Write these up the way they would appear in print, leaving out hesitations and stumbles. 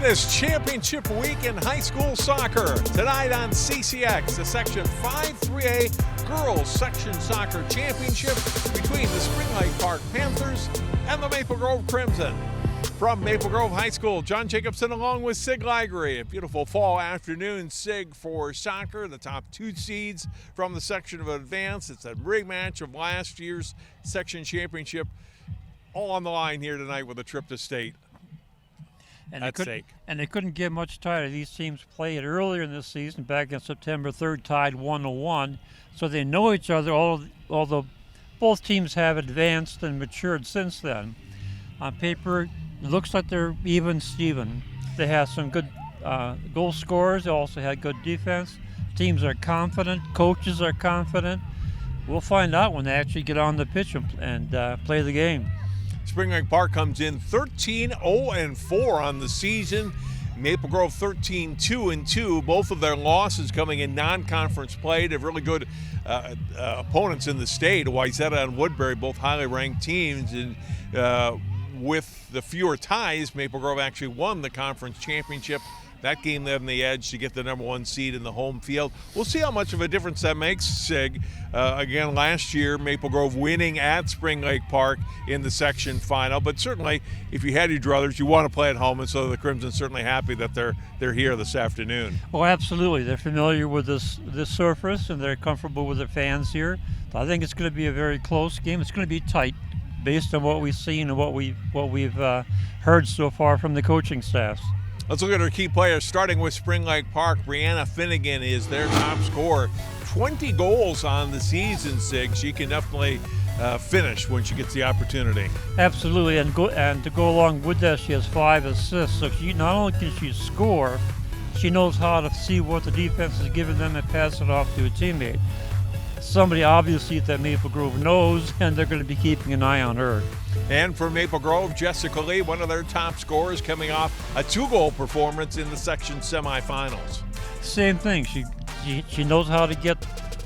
is championship week in high school soccer. Tonight on CCX, the Section 5-3A Girls Section Soccer Championship between the Spring Lake Park Panthers and the Maple Grove Crimson. From Maple Grove High School, John Jacobson along with Sig Liggery. A beautiful fall afternoon, Sig, for soccer. The top two seeds from the section of advance. It's a rematch of last year's section championship. All on the line here tonight with a trip to state. And they couldn't get much tighter. These teams played earlier in this season, back on September 3rd, tied 1-1. So they know each other, although both teams have advanced and matured since then. On paper, it looks like they're even Steven. They have some good goal scorers. They also had good defense. Teams are confident. Coaches are confident. We'll find out when they actually get on the pitch and play the game. Spring Lake Park comes in 13-0-4 on the season. Maple Grove 13-2-2. Both of their losses coming in non-conference play. They have really good opponents in the state. Wayzata and Woodbury, both highly ranked teams. And with the fewer ties, Maple Grove actually won the conference championship. That gave them the edge to get the number one seed in the home field. We'll see how much of a difference that makes, Sig. Again, last year, Maple Grove winning at Spring Lake Park in the section final. But certainly, if you had your druthers, you want to play at home, and so the Crimson's certainly happy that they're here this afternoon. Oh, absolutely. They're familiar with this surface, and they're comfortable with their fans here. So I think it's going to be a very close game. It's going to be tight, based on what we've seen and what we've heard so far from the coaching staffs. Let's look at our key players, starting with Spring Lake Park. Brianna Finnegan is their top scorer. 20 goals on the season, Sig. She can definitely finish when she gets the opportunity. Absolutely, and to go along with that, she has 5 assists. So she not only can she score, she knows how to see what the defense is giving them and pass it off to a teammate. Somebody obviously that Maple Grove knows, and they're going to be keeping an eye on her. And for Maple Grove, Jessica Lee, one of their top scorers, coming off a 2-goal performance in the section semifinals. Same thing. She knows how to get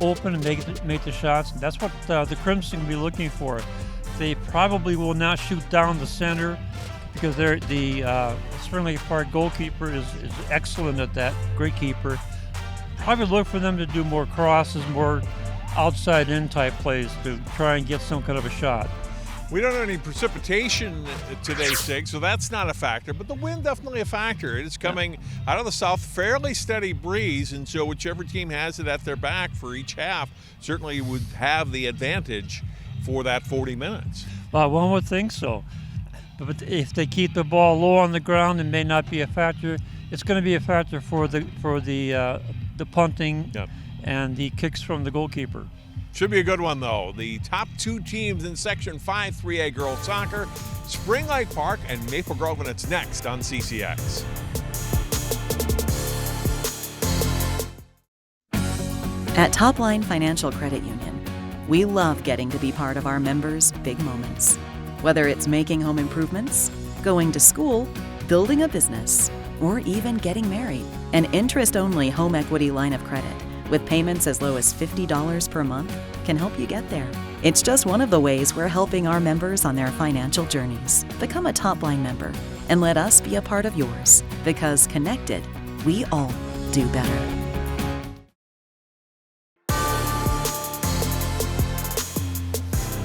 open and make the shots, and that's what the Crimson will be looking for. They probably will not shoot down the center because the Spring Lake Park goalkeeper is excellent at that, great keeper. Probably look for them to do more crosses, more outside-in type plays to try and get some kind of a shot. We don't have any precipitation today, Sig, so that's not a factor, but the wind definitely a factor. It's coming out of the south, fairly steady breeze, and so whichever team has it at their back for each half certainly would have the advantage for that 40 minutes. Well, one would think so. But if they keep the ball low on the ground, it may not be a factor. It's going to be a factor for the punting. Yep. And the kicks from the goalkeeper. Should be a good one, though. The top two teams in Section 5-3A Girls Soccer, Spring Lake Park and Maple Grove, and it's next on CCX. At Topline Financial Credit Union, we love getting to be part of our members' big moments. Whether it's making home improvements, going to school, building a business, or even getting married. An interest-only home equity line of credit with payments as low as $50 per month can help you get there. It's just one of the ways we're helping our members on their financial journeys. Become a Topline member and let us be a part of yours, because connected, we all do better.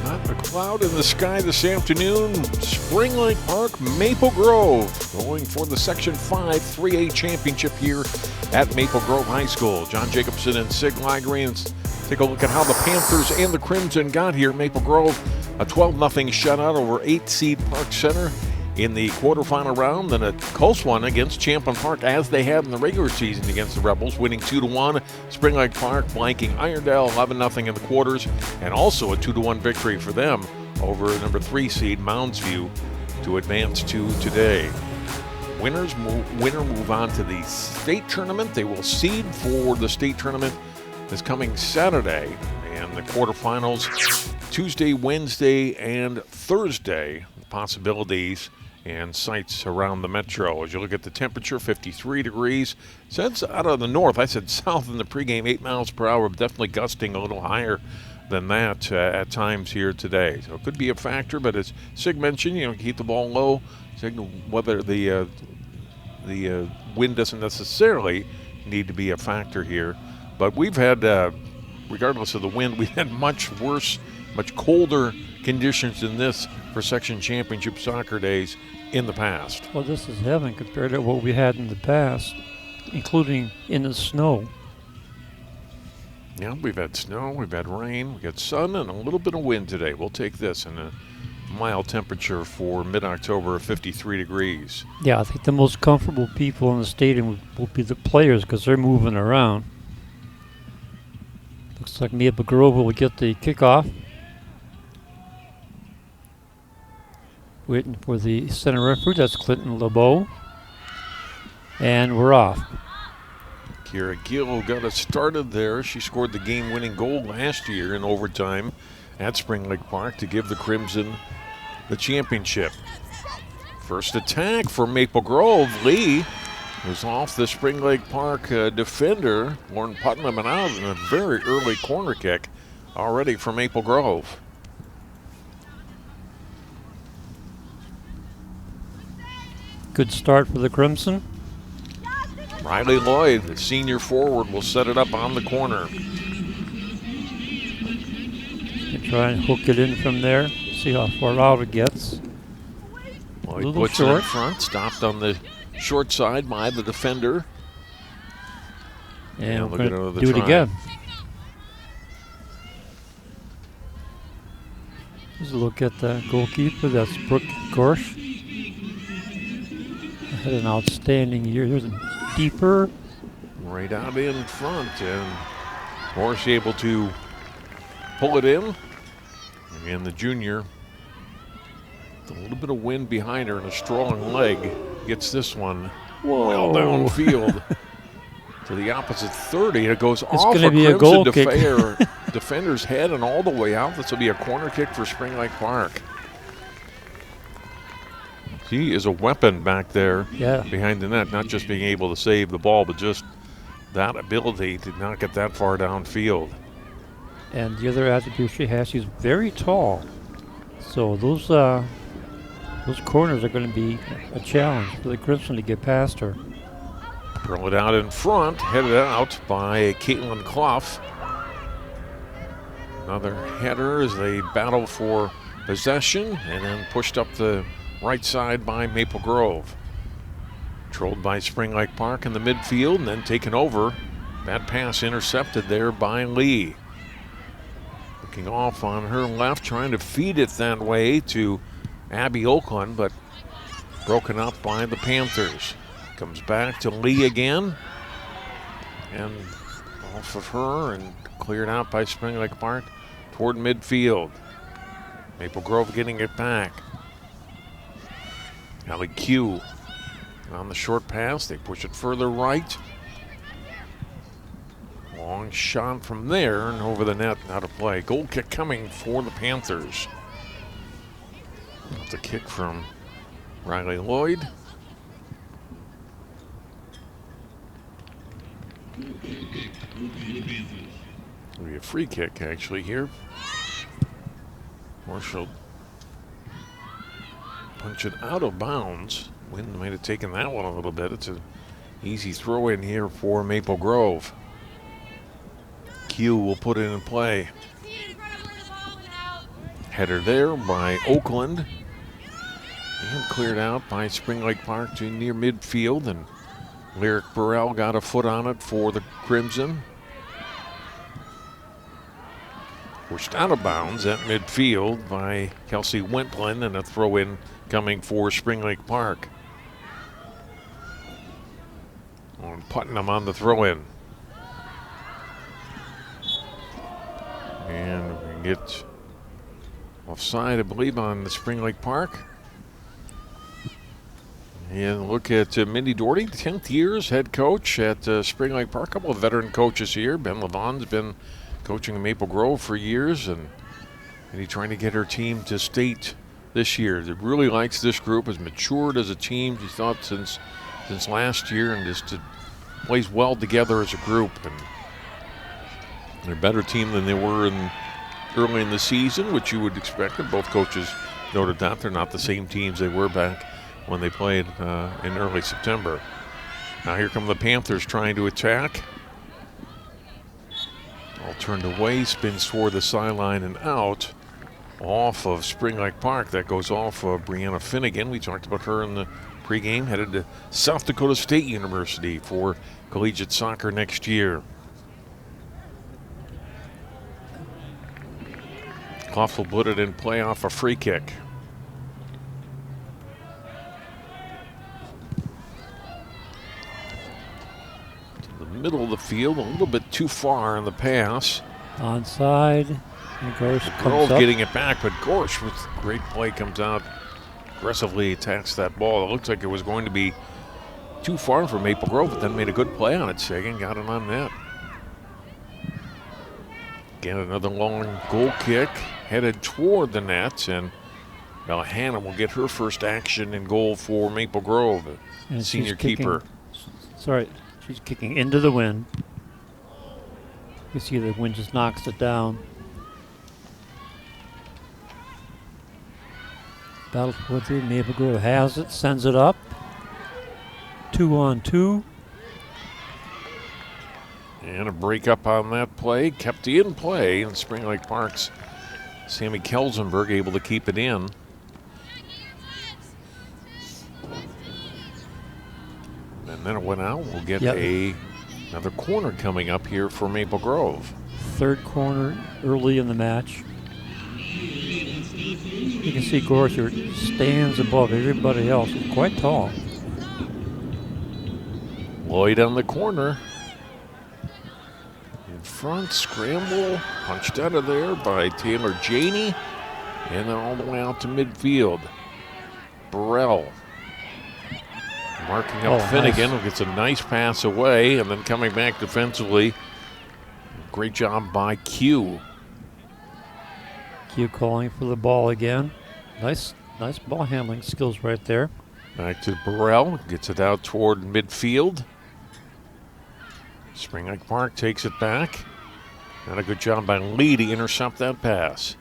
Not a cloud in the sky this afternoon. Spring Lake Park, Maple Grove going for the Section 5-3A championship here at Maple Grove High School. John Jacobson and Sig Liggery. Take a look at how the Panthers and the Crimson got here. Maple Grove, a 12-0 shutout over 8-seed Park Center in the quarterfinal round, then a close one against Champlin Park, as they had in the regular season against the Rebels, winning 2-1. Spring Lake Park blanking Irondale 11-0 in the quarters, and also a 2-1 victory for them over number 3 seed Mounds View to advance to today. Winner move on to the state tournament. They will seed for the state tournament this coming Saturday, and the quarterfinals Tuesday, Wednesday, and Thursday. Possibilities and sites around the metro. As you look at the temperature, 53 degrees. Since out of the north, I said south in the pregame, 8 miles per hour, definitely gusting a little higher than that at times here today. So it could be a factor, but as Sig mentioned, keep the ball low. Whether the the wind doesn't necessarily need to be a factor here. But we've had, regardless of the wind, we've had much worse, much colder conditions than this for section championship soccer days in the past. Well, this is heaven compared to what we had in the past, including in the snow. Yeah, we've had snow, we've had rain, we've got sun, and a little bit of wind today. We'll take this in a mild temperature for mid-October of 53 degrees. Yeah, I think the most comfortable people in the stadium will be the players because they're moving around. Looks like Maple Grove will get the kickoff. Waiting for the center referee, that's Clinton LeBeau. And we're off. Kira Gill got us started there. She scored the game-winning goal last year in overtime at Spring Lake Park to give the Crimson the championship. First attack for Maple Grove. Lee was off the Spring Lake Park defender, Lauren Putnam, and out in a very early corner kick already for Maple Grove. Good start for the Crimson. Riley Lloyd, the senior forward, will set it up on the corner. You try and hook it in from there. See how far out it gets. Lloyd puts it in front, stopped on the short side by the defender. And we're going to do it again. Let's look at the goalkeeper. That's Brooke Gorsh. Had an outstanding year. There's a deeper. Right out in front, and Gorsh able to pull it in. And the junior, with a little bit of wind behind her and a strong leg, gets this one well downfield to the opposite 30. It goes off a Crimson defender's head and all the way out. This will be a corner kick for Spring Lake Park. He is a weapon back there behind the net, not just being able to save the ball, but just that ability to not get that far downfield. And the other attribute she has, she's very tall. So those corners are going to be a challenge for the Crimson to get past her. Throw it out in front, headed out by Caitlin Clough. Another header as they battle for possession, and then pushed up the right side by Maple Grove. Controlled by Spring Lake Park in the midfield, and then taken over. That pass intercepted there by Lee. Looking off on her left, trying to feed it that way to Abby Oakland, but broken up by the Panthers. Comes back to Lee again, and off of her and cleared out by Spring Lake Park toward midfield. Maple Grove getting it back. Allie Q on the short pass. They push it further right. Long shot from there and over the net, out of play. Goal kick coming for the Panthers. That's a kick from Riley Lloyd. It'll be a free kick actually here. Marshall punch it out of bounds. Wind might have taken that one a little bit. It's an easy throw in here for Maple Grove. Q will put it in play. Header there by Oakland. And cleared out by Spring Lake Park to near midfield, and Lyric Burrell got a foot on it for the Crimson. Pushed out of bounds at midfield by Kelsey Wentland, and a throw in coming for Spring Lake Park. On Putnam on the throw in. And we get offside, I believe, on the Spring Lake Park. And look at Mindy Doherty, 10th year as head coach at Spring Lake Park. A couple of veteran coaches here. Ben Levon's been coaching in Maple Grove for years, and he's trying to get her team to state this year. He really likes this group, has matured as a team, she thought, since last year, and just plays well together as a group. And they're a better team than they were early in the season, which you would expect. And both coaches noted that they're not the same teams they were back when they played in early September. Now here come the Panthers trying to attack. All turned away, spins toward the sideline and out off of Spring Lake Park. That goes off of Brianna Finnegan. We talked about her in the pregame, headed to South Dakota State University for collegiate soccer next year. Clough will put it in play off a free kick. To the middle of the field, a little bit too far in the pass. Onside. And Gorsh Grove getting it back, but Gorsh with great play comes out, aggressively attacks that ball. It looked like it was going to be too far for Maple Grove, but then made a good play on it. Sagan got it on net. Again, another long goal kick headed toward the net, and now Hannah will get her first action in goal for Maple Grove, and senior keeper. She's kicking into the wind. You see the wind just knocks it down. Battle for it. Maple Grove has it, sends it up. 2-on-2. And a break up on that play, kept in play, and Spring Lake Park's Sammy Kelsenberg able to keep it in. And then it went out. We'll get another corner coming up here for Maple Grove. Third corner early in the match. You can see Gorsh stands above everybody else. He's quite tall. Lloyd on the corner. In front, scramble, punched out of there by Taylor Janey. And then all the way out to midfield. Burrell marking up Finnegan, who gets a nice pass away, and then coming back defensively. Great job by Q. Q calling for the ball again. Nice ball handling skills right there. Back to Burrell, gets it out toward midfield. Spring Lake Park takes it back. Not a good job by Lee to intercept that pass.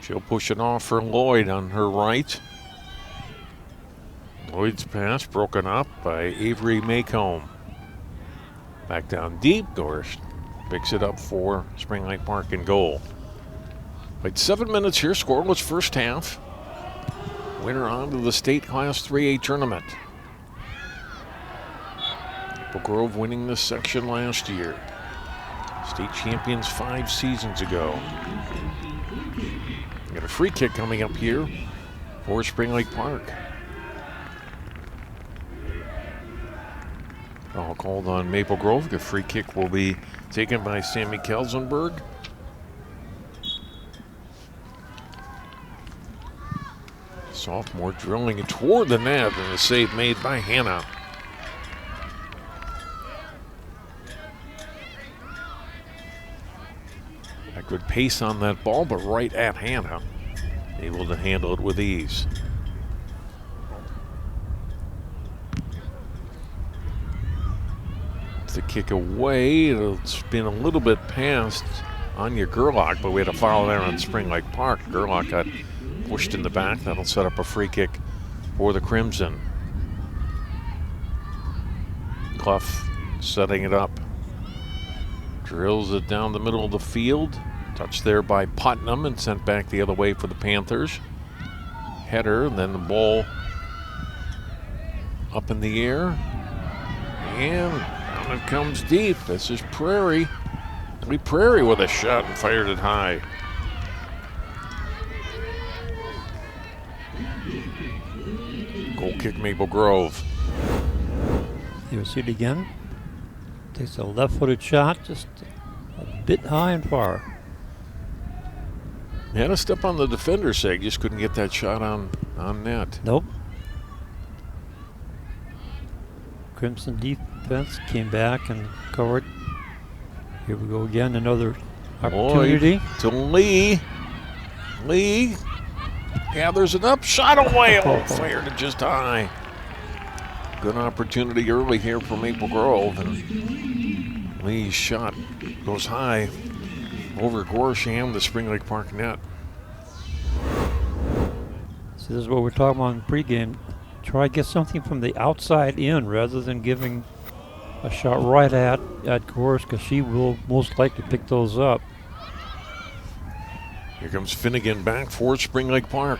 She'll push it off for Lloyd on her right. Lloyd's pass broken up by Avery Maycomb. Back down deep, Gorsh picks it up for Spring Lake Park in goal. Played 7 minutes here, scoreless first half. Winner on to the state Class 3A tournament. Maple Grove winning this section last year. State champions 5 seasons ago. Got a free kick coming up here for Spring Lake Park. All called on Maple Grove. The free kick will be taken by Sammy Kelsenberg. Sophomore drilling it toward the net, and a save made by Hannah. A good pace on that ball, but right at Hannah. Able to handle it with ease. The kick away, it'll spin a little bit past Anya Gerlach, but we had a foul there on Spring Lake Park. Gerlach got pushed in the back. That'll set up a free kick for the Crimson. Clough setting it up. Drills it down the middle of the field. Touched there by Putnam and sent back the other way for the Panthers. Header, and then the ball up in the air. And down it comes deep. This is Prairie. Lee Prairie with a shot and fired it high. Goal kick Maple Grove. You see it again. Takes a left-footed shot, just a bit high and far. Had a step on the defender's sake, just couldn't get that shot on net. Nope. Crimson defense came back and covered. Here we go again, another opportunity. Lloyd to Lee. Lee gathers it up, shot away. Oh, fired it just high. Good opportunity early here for Maple Grove, and Lee's shot goes high over Gorsham, the Spring Lake Park net. See, this is what we're talking about in pregame. try to get something from the outside in rather than giving a shot right at course, because she will most likely pick those up. Here comes Finnegan back for Spring Lake Park.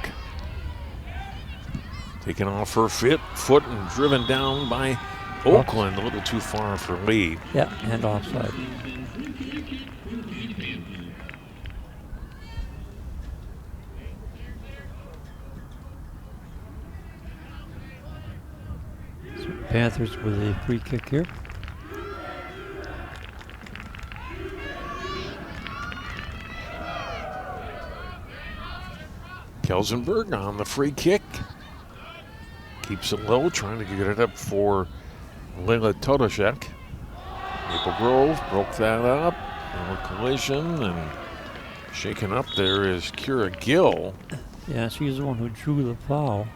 Taking off her foot and driven down by Oakland, a little too far for Lee. Yeah, and offside. So Panthers with a free kick here. Kelsenberg on the free kick. Keeps it low, trying to get it up for Layla Totoshek. Maple Grove broke that up. A collision, and shaken up there is Kira Gill. Yeah, she's the one who drew the foul.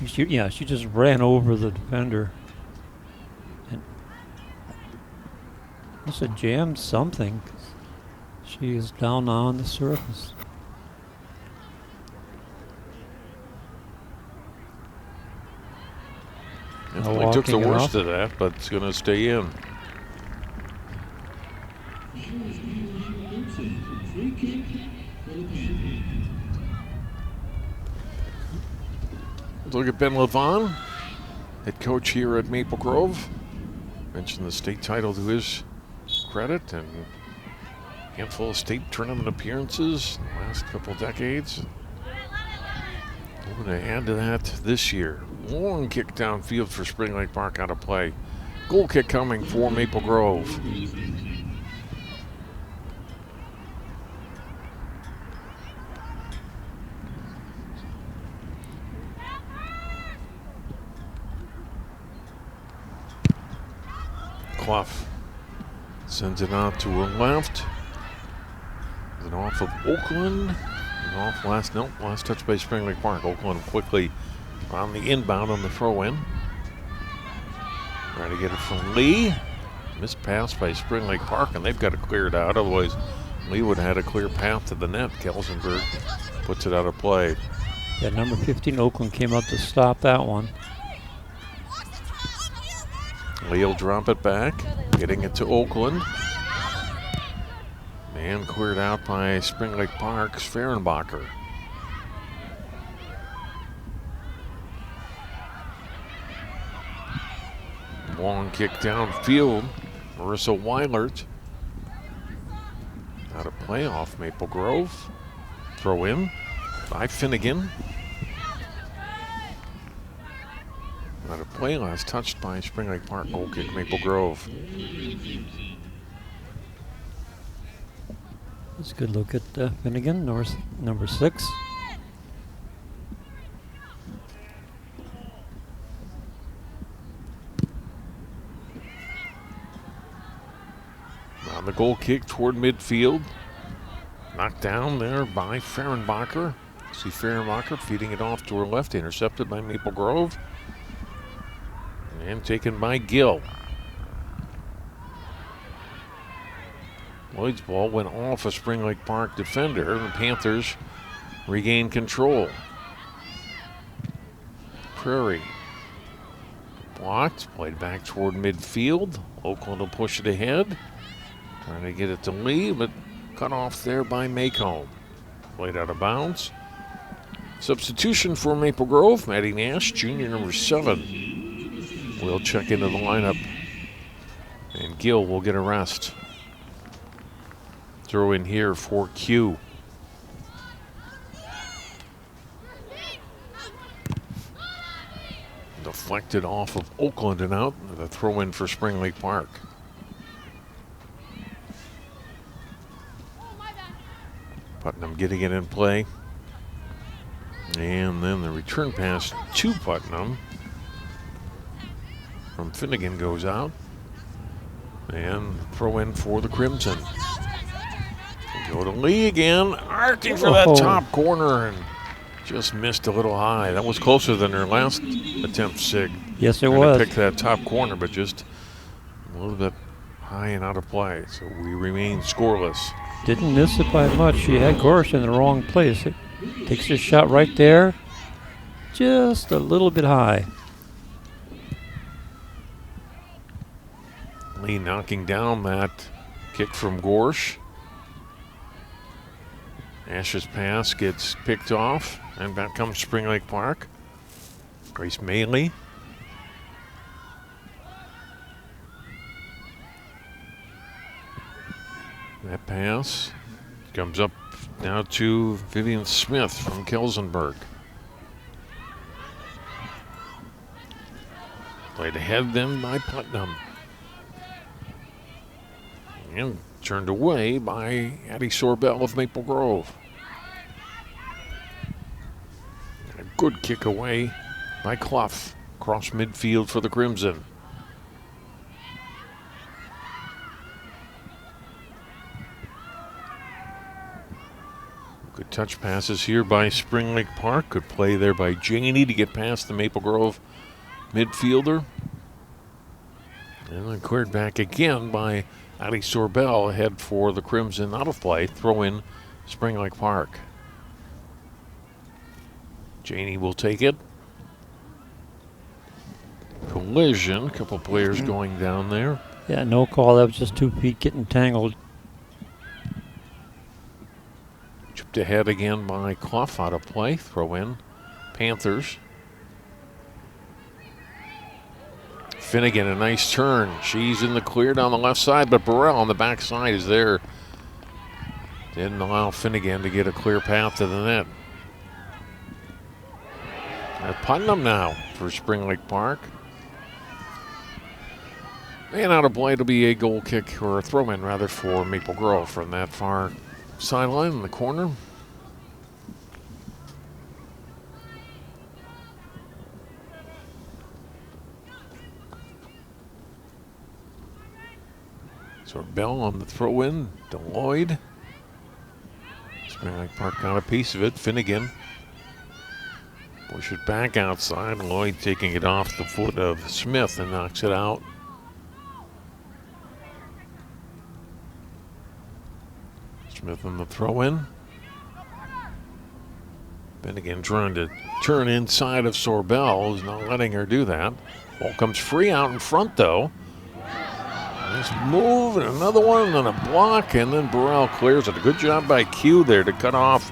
She just ran over the defender. And must have jammed something. She is down on the surface. Definitely took the worst of that, but it's going to stay in. Let's look at Ben Levon, head coach here at Maple Grove. Mentioned the state title to his credit and a handful of state tournament appearances in the last couple of decades. We're going to add to that this year. Long kick downfield for Spring Lake Park out of play. Goal kick coming for Maple Grove. Clough sends it out to her left. Then off of Oakland. And off last touch by Spring Lake Park. Oakland quickly on the inbound on the throw-in. Trying to get it from Lee. Missed pass by Spring Lake Park, and they've got to clear it out. Otherwise, Lee would have had a clear path to the net. Kelsenberg puts it out of play. Yeah, number 15 Oakland came out to stop that one. Lee will drop it back, getting it to Oakland. And cleared out by Spring Lake Park's Fehrenbacher. Long kick downfield. Marissa Weilert out of play off Maple Grove. Throw in by Finnegan. Out of play, last touched by Spring Lake Park. Goal kick, Maple Grove. Let's a good look at Finnegan, number 6. On the goal kick toward midfield. Knocked down there by Fehrenbacher. See Fehrenbacher feeding it off to her left, intercepted by Maple Grove. And taken by Gill. Lloyd's ball went off a Spring Lake Park defender. The Panthers regain control. Prairie blocked, played back toward midfield. Oakland will push it ahead. Trying to get it to Lee, but cut off there by Maycomb. Played out of bounds. Substitution for Maple Grove, Maddie Nash, junior number 7. Will check into the lineup. And Gill will get a rest. Throw in here for Q. Deflected off of Oakland and out. The throw in for Spring Lake Park. Putnam getting it in play. And then the return pass to Putnam from Finnegan goes out. And throw in for the Crimson. Go to Lee again, arcing for that top corner and just missed a little high. That was closer than her last attempt, Sig. Yes, it was. Picked that top corner, but just a little bit high and out of play, so we remain scoreless. Didn't miss it by much. She had Gorsh in the wrong place. It takes a shot right there, just a little bit high. Lee knocking down that kick from Gorsh. Ash's pass gets picked off, and back comes Spring Lake Park. Grace Maley. That pass comes up now to Vivian Smith from Kelsenberg. Played ahead then by Putnam. And turned away by Addie Sorbell of Maple Grove. A good kick away by Clough. Across midfield for the Crimson. Good touch passes here by Spring Lake Park. Good play there by Janey to get past the Maple Grove midfielder. And then cleared back again by Addie Sorbell ahead for the Crimson out of play. Throw in Spring Lake Park. Janey will take it. Collision, a couple players going down there. Yeah, no call. That was just 2 feet getting tangled. Chipped ahead again by Clough out of play. Throw in Panthers. Finnegan, a nice turn. She's in the clear down the left side, but Burrell on the back side is there. Didn't allow Finnegan to get a clear path to the net. At Putnam now for Spring Lake Park. And out of play, it'll be a goal kick, or a throw-in rather, for Maple Grove from that far sideline in the corner. So Bell on the throw-in to Lloyd. Spring Lake Park got a piece of it. Finnegan push it back outside. Lloyd taking it off the foot of Smith and knocks it out. Smith on the throw-in. Finnegan trying to turn inside of Sorbell, who's not letting her do that. Ball comes free out in front though. Nice move, and another one, and then a block, and then Burrell clears it. A good job by Q there to cut off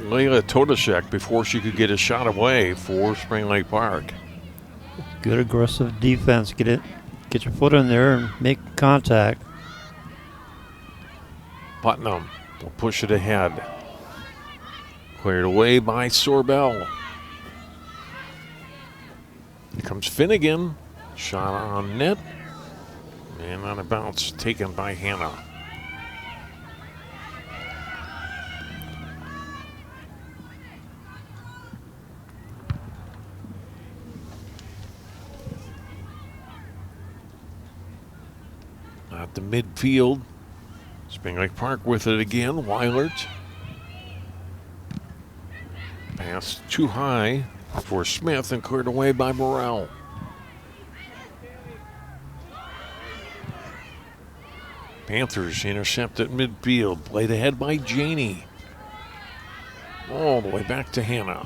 Leila Todashek before she could get a shot away for Spring Lake Park. Good aggressive defense. Get your foot in there and make contact. Putnam will push it ahead. Cleared away by Sorbell. Here comes Finnegan. Shot on net. And on a bounce taken by Hannah. At the midfield. Spring Lake Park with it again. Weilert. Pass too high for Smith and cleared away by Morrell. Panthers intercept at midfield. Played ahead by Janey. All the way back to Hannah.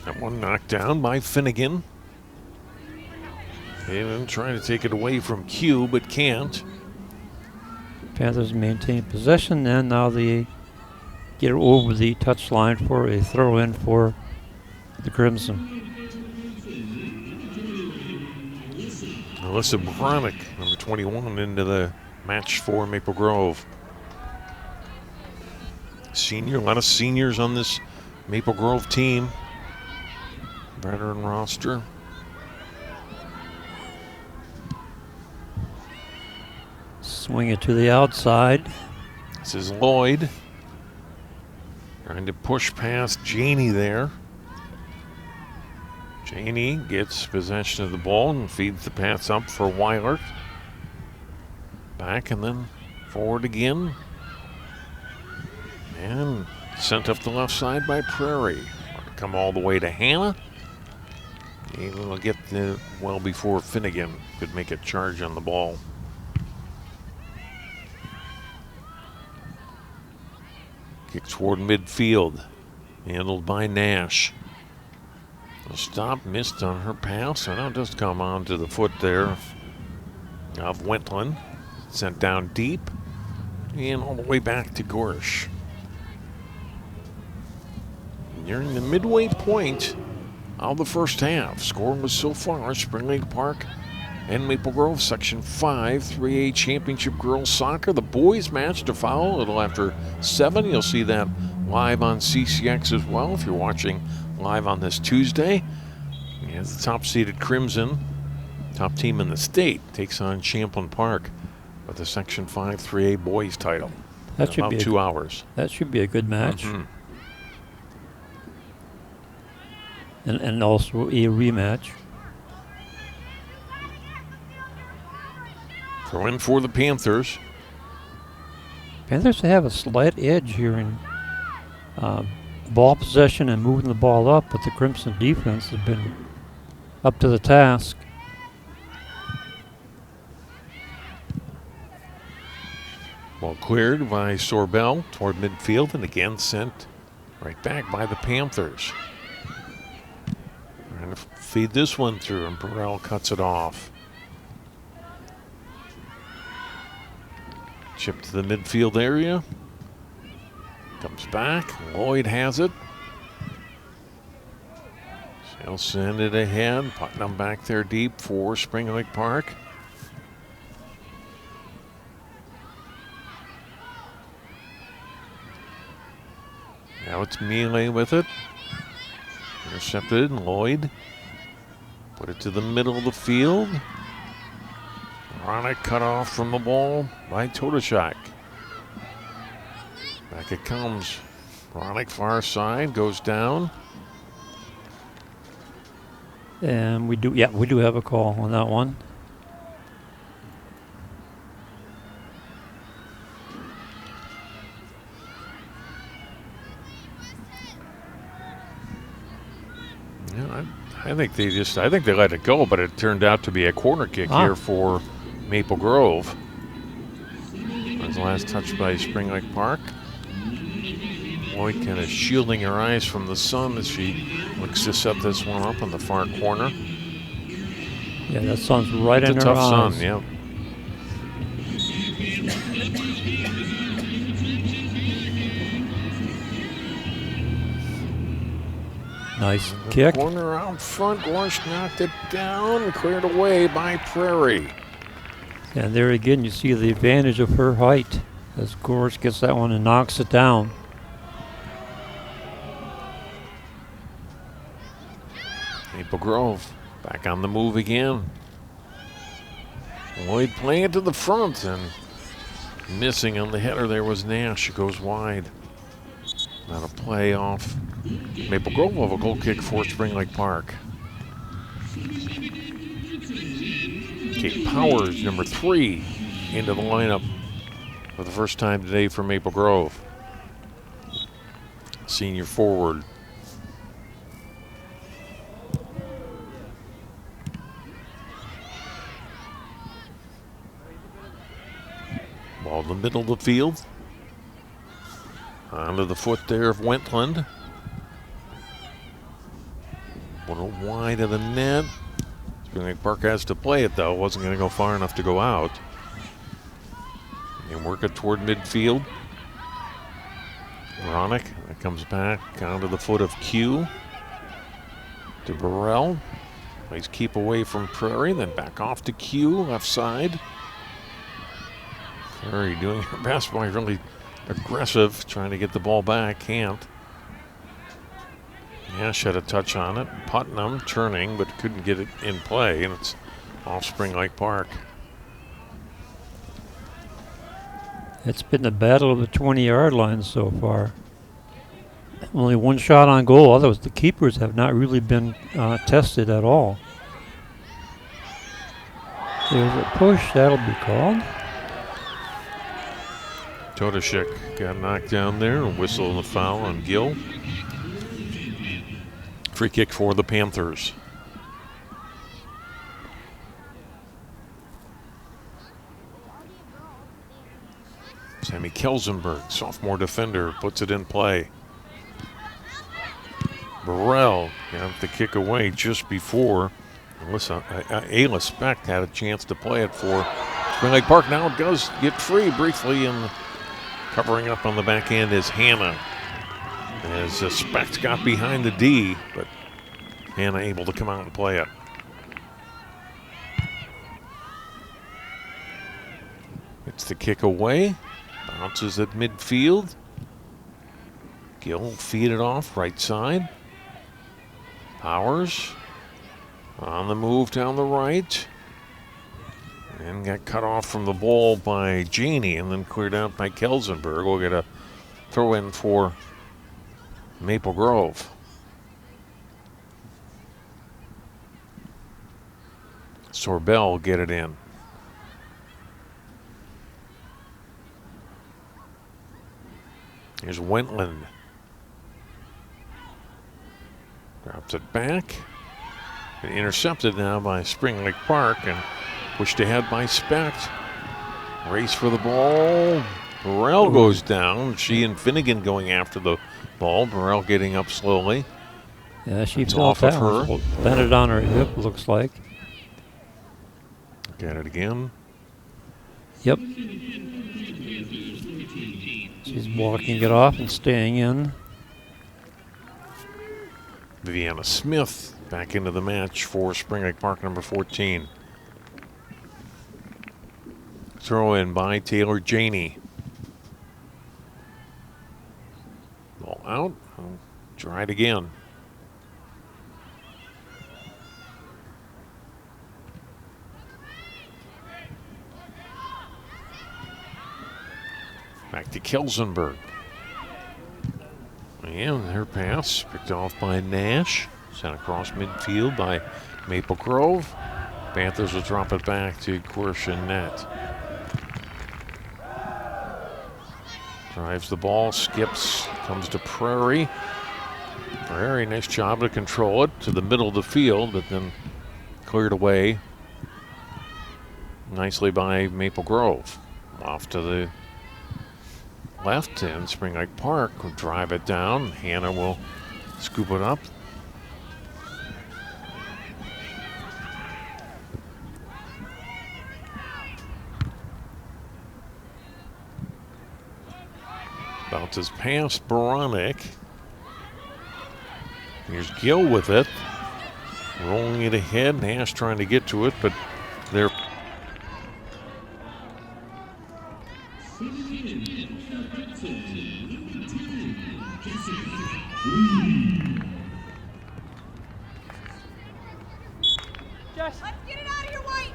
That one knocked down by Finnegan. And trying to take it away from Q, but can't. Panthers maintain possession, and now they get it over the touchline for a throw-in for the Crimson. Alyssa Bronick, number 21, into the match for Maple Grove. Senior, a lot of seniors on this Maple Grove team. Veteran roster. Swing it to the outside. This is Lloyd. Trying to push past Janey there. Janey gets possession of the ball and feeds the pass up for Weilert. Back and then forward again. And sent up the left side by Prairie. Come all the way to Hannah. Able to get the, well before Finnegan could make a charge on the ball. Kick toward midfield. Handled by Nash. A stop missed on her pass, and it'll just come on to the foot there of Wentland. Sent down deep and all the way back to Gorsh. Nearing the midway point of the first half. Score was so far Spring Lake Park and Maple Grove, Section 5, 3A Championship Girls Soccer. The boys match to follow a little after 7. You'll see that live on CCX as well if you're watching live on this Tuesday. And the top-seeded Crimson, top team in the state, takes on Champlain Park with the Section 5, 3A boys title. That should about be 2 hours. That should be a good match. Mm-hmm. And also a rematch. Throw in for the Panthers. Panthers have a slight edge here in ball possession and moving the ball up, but the Crimson defense has been up to the task. Ball cleared by Sorbel toward midfield and again sent right back by the Panthers. Trying to feed this one through, and Burrell cuts it off. Chip to the midfield area. Comes back. Lloyd has it. She'll send it ahead. Putnam back there deep for Spring Lake Park. Now it's Mealy with it. Intercepted, and Lloyd put it to the middle of the field. Ronick cut off from the ball by Todashak. Back it comes. Ronick far side, goes down. And we do have a call on that one. Yeah, I think they let it go, but it turned out to be a corner kick here for Maple Grove. That was the last touch by Spring Lake Park. Lloyd kind of shielding her eyes from the sun as she looks to set this one up in the far corner. Yeah, that sun's right in her eyes. It's a tough sun, yeah. Nice kick. Corner out front. Gorsh knocked it down. Cleared away by Prairie. And there again, you see the advantage of her height as Gorsh gets that one and knocks it down. Maple Grove back on the move again. Lloyd playing it to the front and missing on the header. There was Nash. It goes wide. Not a play off. Maple Grove will have a goal kick for Spring Lake Park. Kate Powers, number 3, into the lineup for the first time today for Maple Grove. Senior forward. Ball in the middle of the field. Onto the foot there of Wentland. A little wide of the net. Spring Lake Park has to play it though. Wasn't going to go far enough to go out. And work it toward midfield. Ronick, that comes back onto the foot of Q. To Burrell. Plays keep away from Prairie, then back off to Q, left side. Prairie doing her best by really aggressive, trying to get the ball back. Can't. Nash had a touch on it. Putnam turning, but couldn't get it in play, and it's off Spring Lake Park. It's been the battle of the 20-yard line so far. Only one shot on goal. Otherwise, the keepers have not really been tested at all. There's a push. That'll be called. Todashek got knocked down there. A whistle and a foul on Gill. Free kick for the Panthers. Sammy Kelsenberg, sophomore defender, puts it in play. Burrell got the kick away just before. Ayla Specht had a chance to play it for Spring Lake Park. Now it does get free briefly, and covering up on the back end is Hannah. As Specht got behind the D, but Hannah able to come out and play it. It's the kick away. Bounces at midfield. Gill feed it off right side. Powers on the move down the right. And got cut off from the ball by Janey and then cleared out by Kelsenberg. We'll get a throw in for Maple Grove. Sorbel get it in. Here's Wentland. Drops it back. And intercepted now by Spring Lake Park and pushed ahead by Specht. Race for the ball. Burrell goes down. She and Finnegan going after the ball. Burrell getting up slowly. Yeah, she it's fell off down. of her. Landed on her hip, looks like. Got it again. Yep. She's walking it off and staying in. Viviana Smith back into the match for Spring Lake Park, number 14. Throw in by Taylor Janey. Ball out. I'll try it again. Back to Kelsenberg. And her pass picked off by Nash. Sent across midfield by Maple Grove. Panthers will drop it back to Quercianet. Drives the ball, skips, comes to Prairie. Prairie, nice job to control it to the middle of the field, but then cleared away nicely by Maple Grove. Off to the left, and Spring Lake Park will drive it down. Hannah will scoop it up. Bounces past Baranek. Here's Gill with it. Rolling it ahead. Nash trying to get to it, but they're Let's get it out of here, White!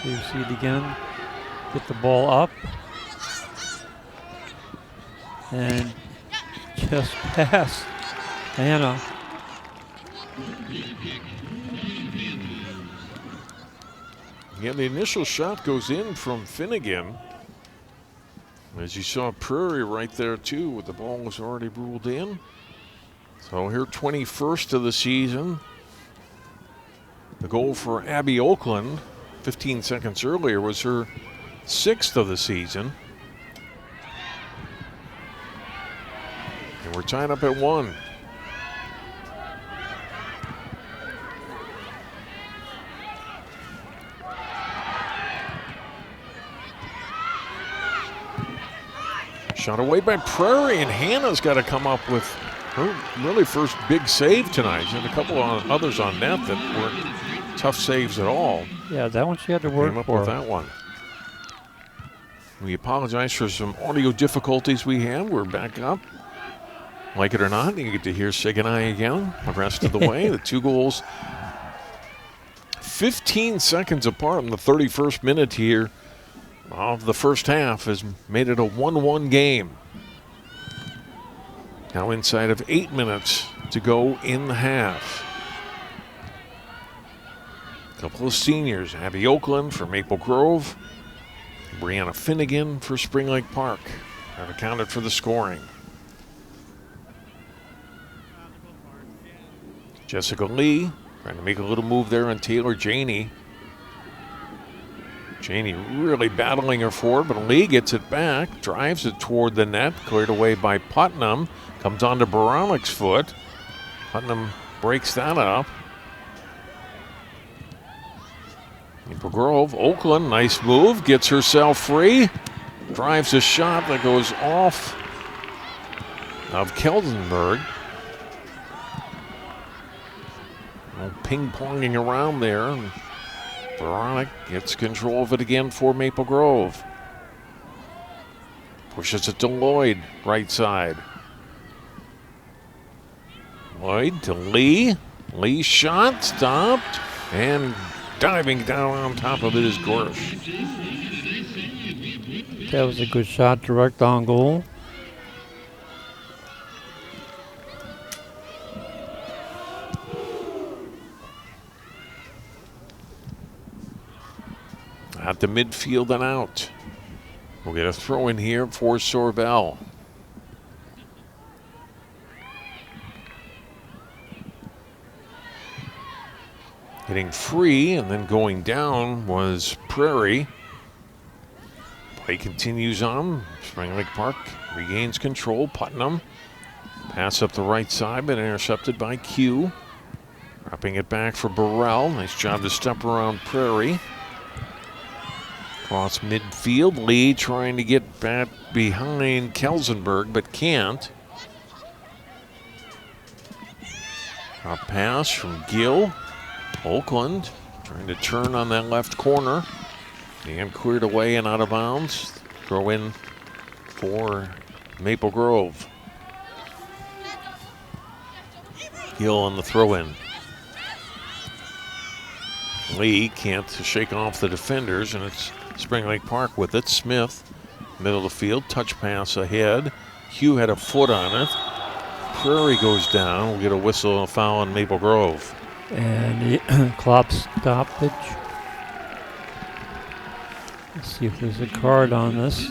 You see it again. Get the ball up. And just past Anna. Yeah, the initial shot goes in from Finnegan. As you saw, Prairie right there too, with the ball was already ruled in. So here, 21st of the season. The goal for Abby Oakland 15 seconds earlier was her 6th of the season. And we're tied up at 1. Shot away by Prairie, and Hannah's got to come up with her really first big save tonight. She had a couple of others on net that weren't tough saves at all. Yeah, that one she had to work Came up for. with that one. We apologize for some audio difficulties we had. We're back up. Like it or not, you get to hear Sig and I again the rest of the way. The 2 goals, 15 seconds apart in the 31st minute here of the first half has made it a 1-1 game. Now inside of 8 minutes to go in the half. A couple of seniors, Abby Oakland for Maple Grove, Brianna Finnegan for Spring Lake Park, have accounted for the scoring. Jessica Lee trying to make a little move there on Taylor Janey. Janey really battling her forward, but Lee gets it back, drives it toward the net, cleared away by Putnam, comes on to Baranek's foot. Putnam breaks that up. Maple Grove, Oakland, nice move, gets herself free, drives a shot that goes off of Kelsenberg. Ping-ponging around there. And Veronic gets control of it again for Maple Grove. Pushes it to Lloyd, right side. Lloyd to Lee. Lee's shot stopped, and diving down on top of it is Gorsh. That was a good shot, direct on goal. At the midfield and out. We'll get a throw in here for Sorbel. Getting free and then going down was Prairie. Play continues on. Spring Lake Park regains control. Putnam. Pass up the right side, but intercepted by Q. Dropping it back for Burrell. Nice job to step around Prairie. Cross midfield. Lee trying to get back behind Kelsenberg, but can't. A pass from Gill. Oakland trying to turn on that left corner. And cleared away and out of bounds. Throw in for Maple Grove. Gill on the throw in. Lee can't shake off the defenders, and it's Spring Lake Park with it. Smith, middle of the field, touch pass ahead. Hugh had a foot on it. Prairie goes down. We'll get a whistle and a foul on Maple Grove. And Klopp stoppage. Let's see if there's a card on this.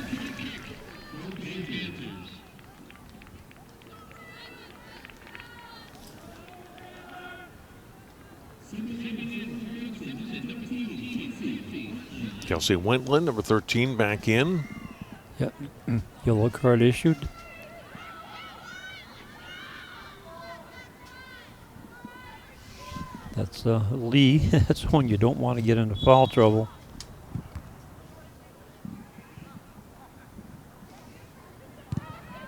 Kelsey Wentland, number 13, back in. Yep. Yellow card issued. That's Lee. That's one you don't want to get into foul trouble.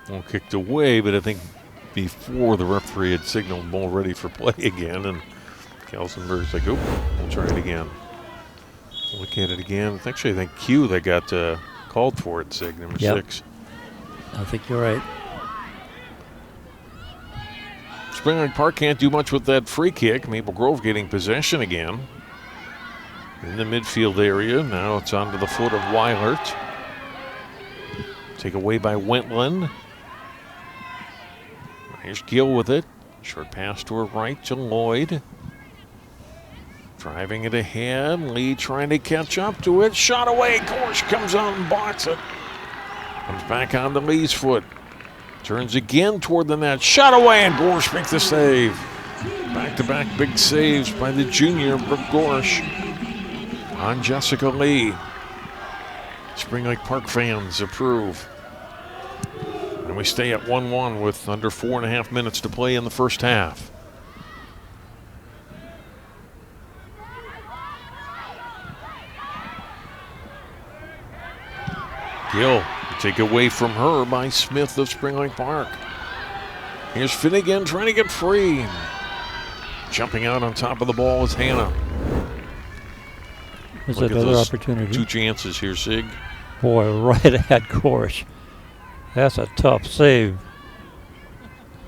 Well, kicked away, but I think before the referee had signaled ball ready for play again, and Kelsenberg's like, "Oh, we'll try it again." Look at it again. Actually, I think Q that got called for it, sig number 6. I think you're right. Spring Lake Park can't do much with that free kick. Maple Grove getting possession again. In the midfield area. Now it's onto the foot of Weilert. Take away by Wentland. Here's Gill with it. Short pass to her right to Lloyd. Driving it ahead. Lee trying to catch up to it. Shot away. Gorsh comes out and blocks it. Comes back onto Lee's foot. Turns again toward the net. Shot away, and Gorsh makes the save. Back-to-back big saves by the junior Brooke Gorsh on Jessica Lee. Spring Lake Park fans approve. And we stay at 1-1 with under 4.5 minutes to play in the first half. Gill, take away from her by Smith of Spring Lake Park. Here's Finnegan trying to get free. Jumping out on top of the ball is Hannah. There's another opportunity. 2 chances here, Sig. Boy, right at Gorsh. That's a tough save.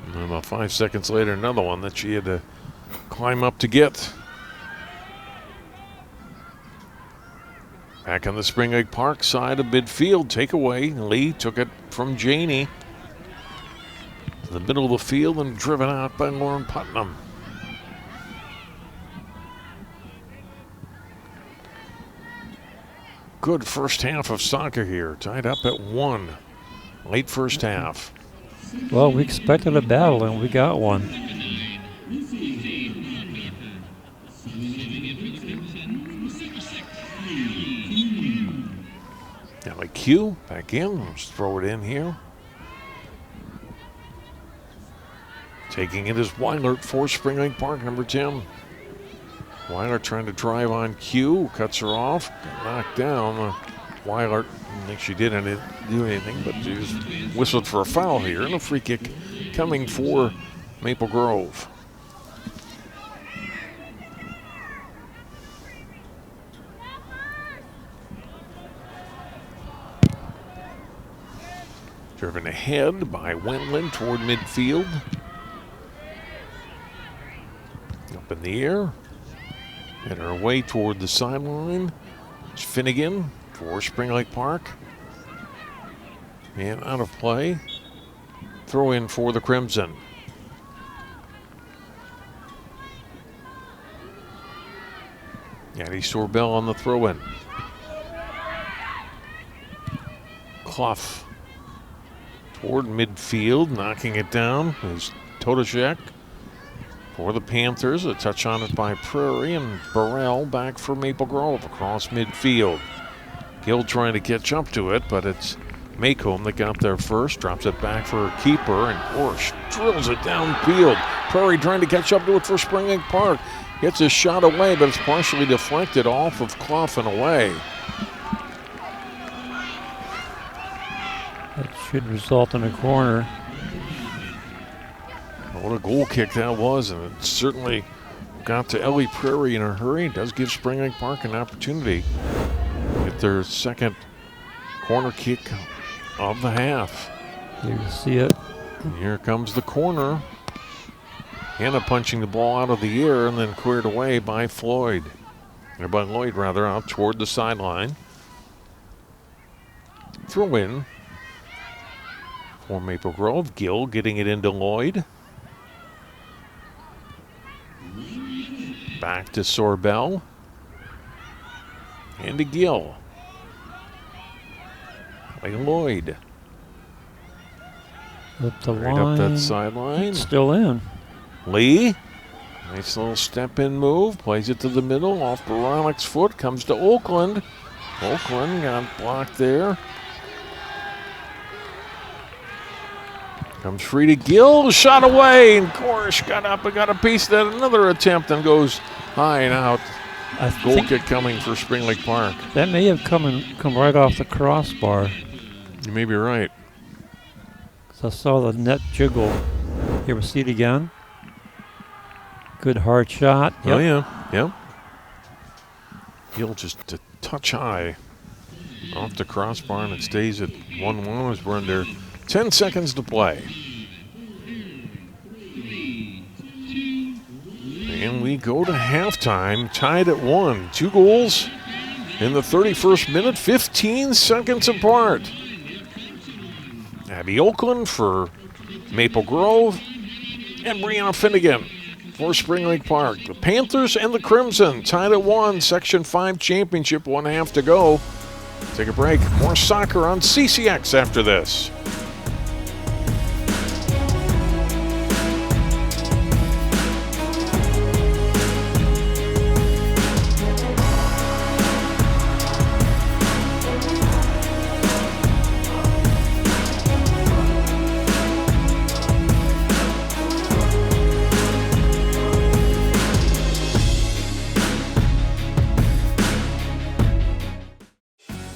And about 5 seconds later, another one that she had to climb up to get. Back on the Spring Lake Park side of midfield, takeaway. Lee took it from Janey. To the middle of the field and driven out by Lauren Putnam. Good first half of soccer here, tied up at 1. Late first half. Well, we expected a battle and we got one. Like Q back in. Let's throw it in here. Taking it is Weilert for Spring Lake Park, number 10. Weilert trying to drive on Q. Cuts her off. Knocked down. Weilert don't think she did do anything, but she was whistled for a foul here, and a free kick coming for Maple Grove. Driven ahead by Wendland toward midfield. Up in the air. And her way toward the sideline. It's Finnegan for Spring Lake Park. And out of play. Throw in for the Crimson. Addie Sorbell on the throw in. Clough toward midfield, knocking it down is Todashek for the Panthers. A touch on it by Prairie, and Burrell back for Maple Grove across midfield. Gill trying to catch up to it, but it's Maycomb that got there first. Drops it back for her keeper, and Orsh drills it downfield. Prairie trying to catch up to it for Spring Lake Park. Gets a shot away, but it's partially deflected off of Clough and away. That should result in a corner. What a goal kick that was, and it certainly got to Ellie Prairie in a hurry. It does give Spring Lake Park an opportunity to get their second corner kick of the half. Here you see it. And here comes the corner. Hannah punching the ball out of the air and then cleared away by Floyd. Or by Lloyd, rather, out toward the sideline. Throw in for Maple Grove. Gill getting it into Lloyd. Back to Sorbell. And to Gill. By Lloyd. Up the right line. Up that sideline. Still in. Lee. Nice little step in move. Plays it to the middle. Off Baronic's foot. Comes to Oakland. Oakland got blocked there. Comes free to Gill, shot away, and Korish got up and got a piece of that. Another attempt and goes high and out. Goal kick coming for Spring Lake Park. That may have come right off the crossbar. You may be right. 'Cause I saw the net jiggle. Here we see it again. Good hard shot. Yep. Oh yeah, yep. Gill just a touch high off the crossbar, and it stays at 1-1 as we're under 10 seconds to play. And we go to halftime, tied at 1. 2 goals in the 31st minute, 15 seconds apart. Abby Oakland for Maple Grove, and Brianna Finnegan for Spring Lake Park. The Panthers and the Crimson tied at 1, Section 5 championship, 1.5 to go. Take a break. More soccer on CCX after this.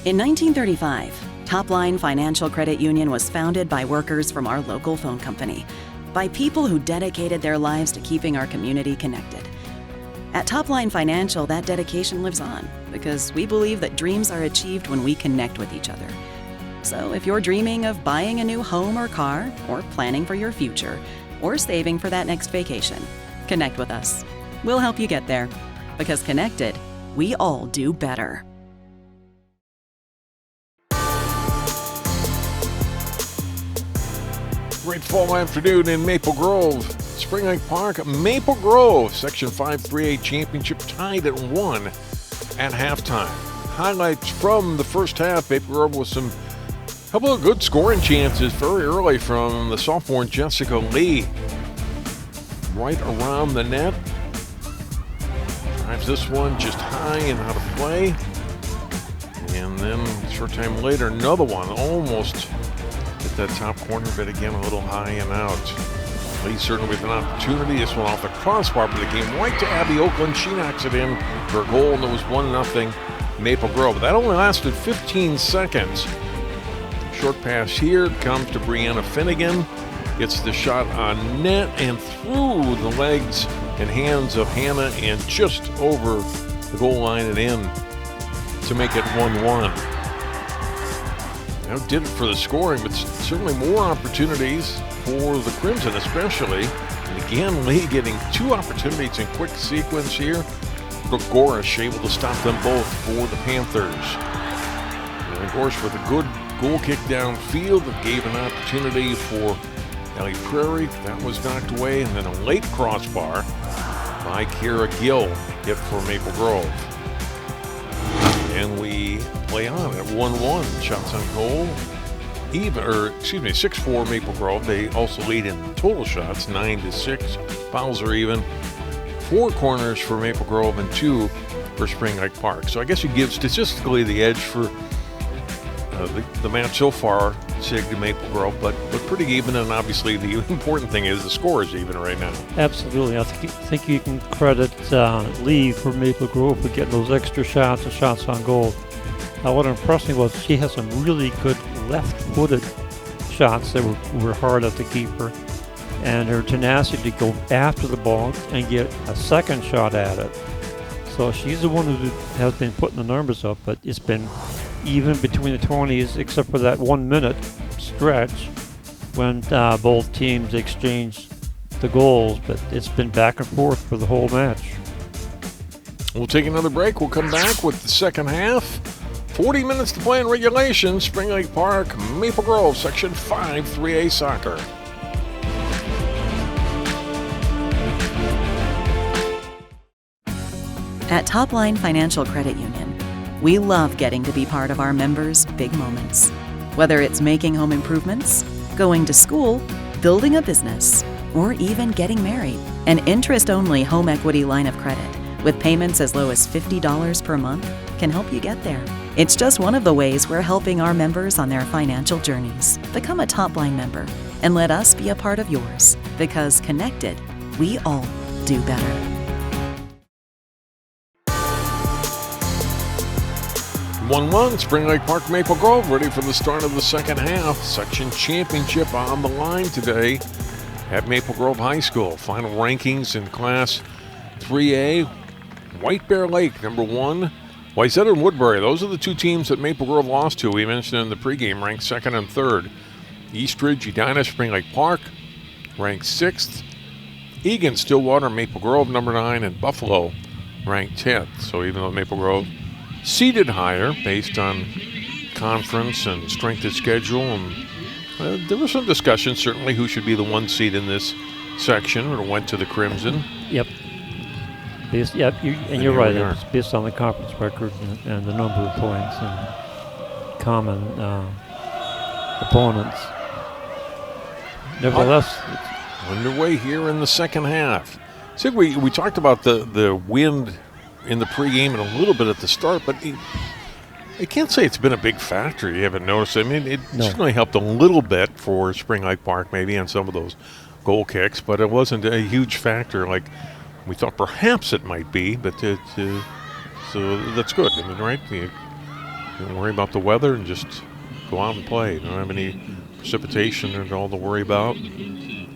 In 1935, Topline Financial Credit Union was founded by workers from our local phone company, by people who dedicated their lives to keeping our community connected. At Topline Financial, that dedication lives on because we believe that dreams are achieved when we connect with each other. So if you're dreaming of buying a new home or car, or planning for your future, or saving for that next vacation, connect with us. We'll help you get there, because connected, we all do better. Great fall afternoon in Maple Grove. Spring Lake Park, Maple Grove, Section 5 3A Championship tied at 1 at halftime. Highlights from the first half, Maple Grove with some couple of good scoring chances very early from the sophomore Jessica Lee. Right around the net. Drives this one just high and out of play. And then a short time later, another one almost hit that top corner, but again a little high and out. Lee certainly with an opportunity. This one off the crossbar, but it came right to Abby Oakland. She knocks it in for a goal, and it was 1-0 Maple Grove. That only lasted 15 seconds. Short pass here comes to Brianna Finnegan. Gets the shot on net and through the legs and hands of Hannah and just over the goal line and in to make it 1-1. That did it for the scoring, but certainly more opportunities for the Crimson especially. And again, Lee getting 2 opportunities in quick sequence here. Brooke Gorish able to stop them both for the Panthers. And Gorish with a good goal kick downfield that gave an opportunity for Ellie Prairie. That was knocked away, and then a late crossbar by Kira Gill hit for Maple Grove. And we play on at 1-1. Shots on goal. 6-4 Maple Grove. They also lead in total shots, 9-6. Fouls are even. 4 corners for Maple Grove and 2 for Spring Lake Park. So I guess you give statistically the edge for the match so far, SIG to Maple Grove, but pretty even, and obviously the important thing is the score is even right now. Absolutely. I think you can credit Lee for Maple Grove for getting those extra shots and shots on goal. What impressed me was she has some really good left-footed shots that were hard at the keeper, and her tenacity to go after the ball and get a second shot at it. So she's the one who has been putting the numbers up, but it's been even between the 20s, except for that 1-minute stretch when both teams exchanged the goals, but it's been back and forth for the whole match. We'll take another break. We'll come back with the second half. 40 minutes to play in regulation. Spring Lake Park, Maple Grove, Section 5, 3A Soccer. At Topline Financial Credit Union, we love getting to be part of our members' big moments. Whether it's making home improvements, going to school, building a business, or even getting married. An interest-only home equity line of credit with payments as low as $50 per month can help you get there. It's just one of the ways we're helping our members on their financial journeys. Become a Topline member and let us be a part of yours, because connected, we all do better. 1-1, Spring Lake Park, Maple Grove, ready for the start of the second half. Section championship on the line today at Maple Grove High School. Final rankings in Class 3A. White Bear Lake, number 1. Wayzata and Woodbury, those are the 2 teams that Maple Grove lost to. We mentioned in the pregame, ranked 2nd and 3rd. Eastridge, Edina, Spring Lake Park, ranked 6th. Egan, Stillwater, Maple Grove, number 9, and Buffalo, ranked 10th. So even though Maple Grove seeded higher based on conference and strength of schedule, and there was some discussion certainly who should be the 1 seed in this section. It went to the Crimson. Yep. You're right. It's based on the conference record and the number of points and common opponents. Nevertheless, underway here in the second half. See, we talked about the wind in the pregame and a little bit at the start, but I can't say it's been a big factor. You haven't noticed. I mean, it certainly helped a little bit for Spring Lake Park maybe on some of those goal kicks, but it wasn't a huge factor like we thought perhaps it might be, but so that's good. I mean, right? You don't worry about the weather and just go out and play. You don't have any precipitation at all to worry about. May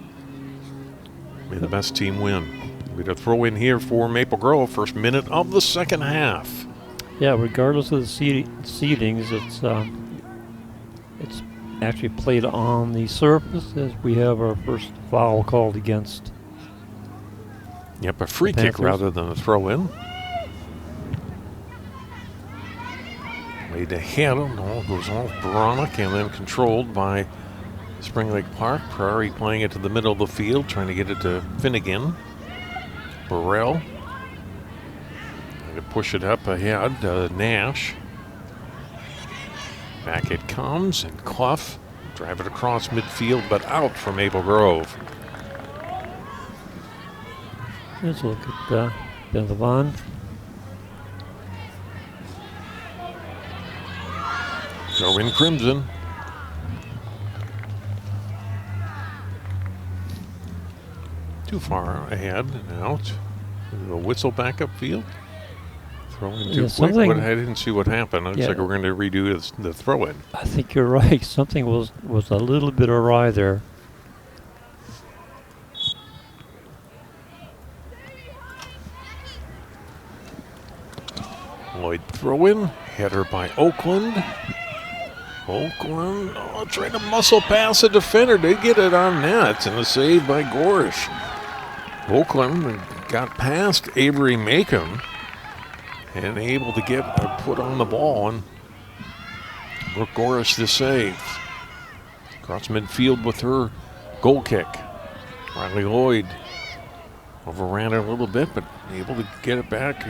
the best team win. We had a throw in here for Maple Grove, first minute of the second half. Yeah, regardless of the seedings, it's actually played on the surface as we have our first foul called against. Yep, a free kick rather than a throw in. Laid ahead, goes off Bronick and then controlled by Spring Lake Park. Prairie playing it to the middle of the field, trying to get it to Finnegan. Burrell. Trying to push it up ahead, Nash. Back it comes, and Clough drive it across midfield, but out for Maple Grove. Let's look at Benthevon. Go in Crimson. Too far ahead and out. A whistle back upfield. Throwing too quick. I didn't see what happened. It looks like we're going to redo the throw-in. I think you're right. Something was a little bit awry there. Lloyd throw-in. Header by Oakland. Oakland trying to muscle past the defender. Did get it on net, and a save by Gorish. Oakland got past Avery Macomb and able to get a put on the ball, and Brooke Gorish the save. Across midfield with her goal kick. Riley Lloyd overran it a little bit, but able to get it back.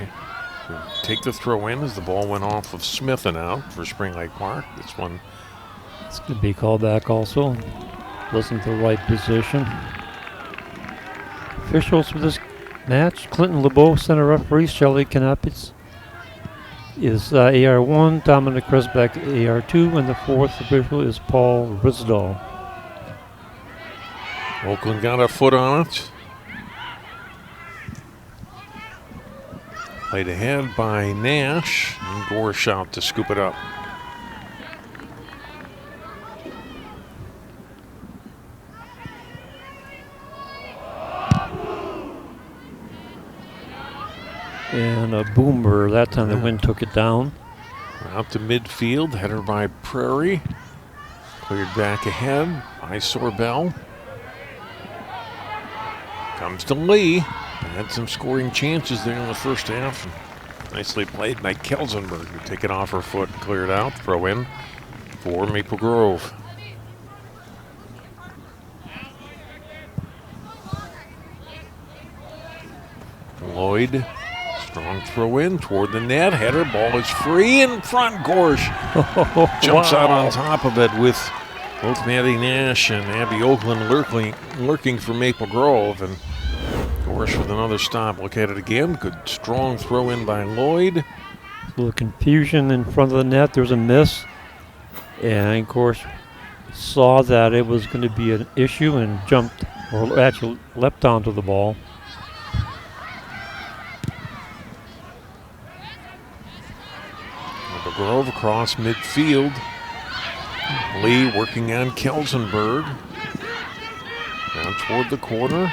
Take the throw in as the ball went off of Smith and out for Spring Lake Park. This one. It's going to be called back also. Wasn't the right position. Officials for this match: Clinton LeBeau, center referee; Shelley Kanapitz is AR1, Dominic Kresbeck AR2, and the fourth official is Paul Risdall. Oakland got a foot on it. Played ahead by Nash, and Gorish out to scoop it up. And a boomer. That time the wind took it down. Out to midfield, header by Prairie. Cleared back ahead by Sorbell. Comes to Lee. Had some scoring chances there in the first half. Nicely played by Kelsenberg to take it off her foot and clear it out. Throw in for Maple Grove. Lloyd, strong throw in toward the net. Header, ball is free in front. Gorsh jumps out on top of it with both Maddie Nash and Abby Oakland lurking for Maple Grove. And Gorsh with another stop. Look at it again. Good strong throw in by Lloyd. A little confusion in front of the net. There was a miss. And Gorsh saw that it was going to be an issue and jumped, or actually leapt onto the ball. Maple Grove across midfield. Lee working on Kelsenberg. Down toward the corner.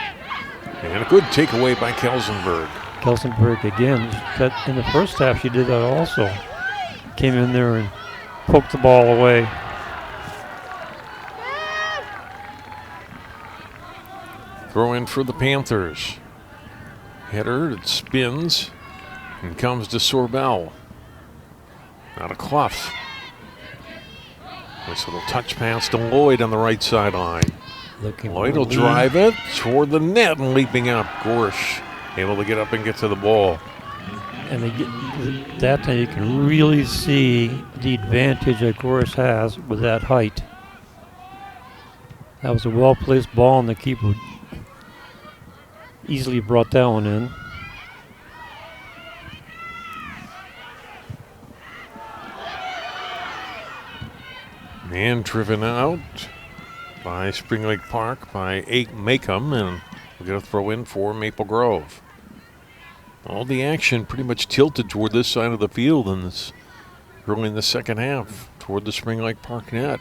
And a good takeaway by Kelsenberg. Kelsenberg again. In the first half, she did that also. Came in there and poked the ball away. Throw in for the Panthers. Header, it spins and comes to Sorbell. Not a Clough. Nice little touch pass to Lloyd on the right sideline. Lloyd will drive it toward the net and leaping up. Gorsh able to get up and get to the ball. And that time you can really see the advantage that Gorsh has with that height. That was a well-placed ball, and the keeper easily brought that one in. Man driven out by Spring Lake Park by Macomb, and we'll get a throw in for Maple Grove. All the action pretty much tilted toward this side of the field in this early in the second half toward the Spring Lake Park net.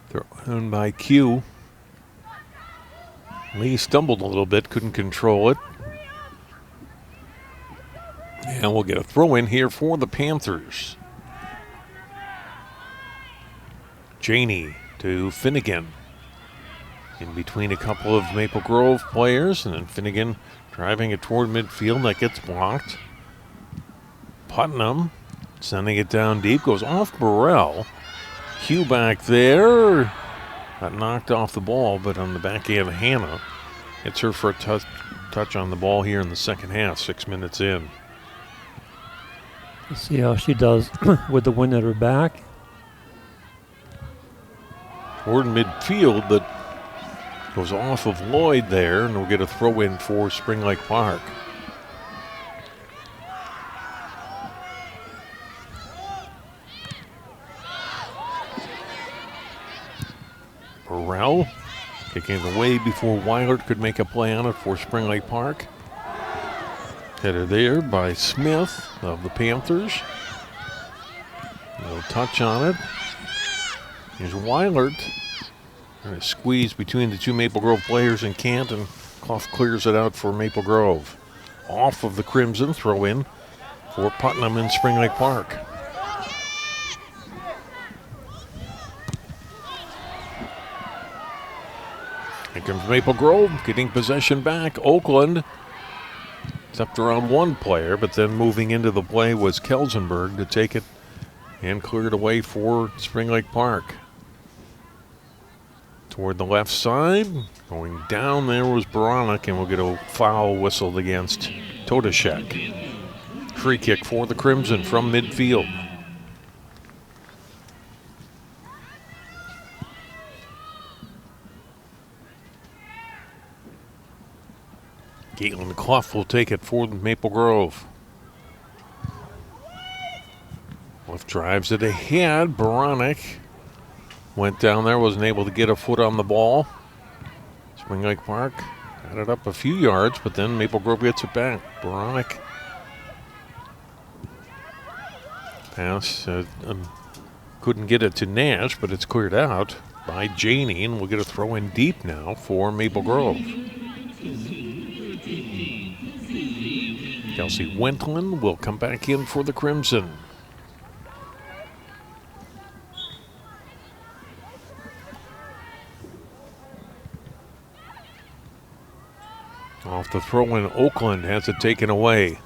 Thrown by Q. Lee stumbled a little bit, couldn't control it. And we'll get a throw in here for the Panthers. Janey to Finnegan. In between a couple of Maple Grove players, and then Finnegan driving it toward midfield. That gets blocked. Putnam sending it down deep, goes off Burrell. Hugh back there. Got knocked off the ball, but on the backhand of Hannah. It's her for a touch on the ball here in the second half, 6 minutes in. Let's see how she does with the wind at her back. Toward midfield, but goes off of Lloyd there, and we'll get a throw in for Spring Lake Park. Burrell kicking it away before Weilert could make a play on it for Spring Lake Park. Header there by Smith of the Panthers. No touch on it. Here's Weilert. Trying to squeeze between the two Maple Grove players and can't, and Clough clears it out for Maple Grove. Off of the Crimson, throw in for Putnam in Spring Lake Park. Here comes Maple Grove, getting possession back. Oakland, except around one player, but then moving into the play was Kelsenberg to take it and clear it away for Spring Lake Park. Toward the left side, going down there was Baranek, and we'll get a foul whistled against Todashek. Free kick for the Crimson from midfield. Caitlin Clough will take it for Maple Grove. Clough drives it ahead. Baranek went down there, wasn't able to get a foot on the ball. Spring Lake Park got it up a few yards, but then Maple Grove gets it back. Baranek pass, couldn't get it to Nash, but it's cleared out by Janey, and we'll get a throw in deep now for Maple Grove. Kelsey Wentland will come back in for the Crimson. Off the throw in, Oakland has it taken away.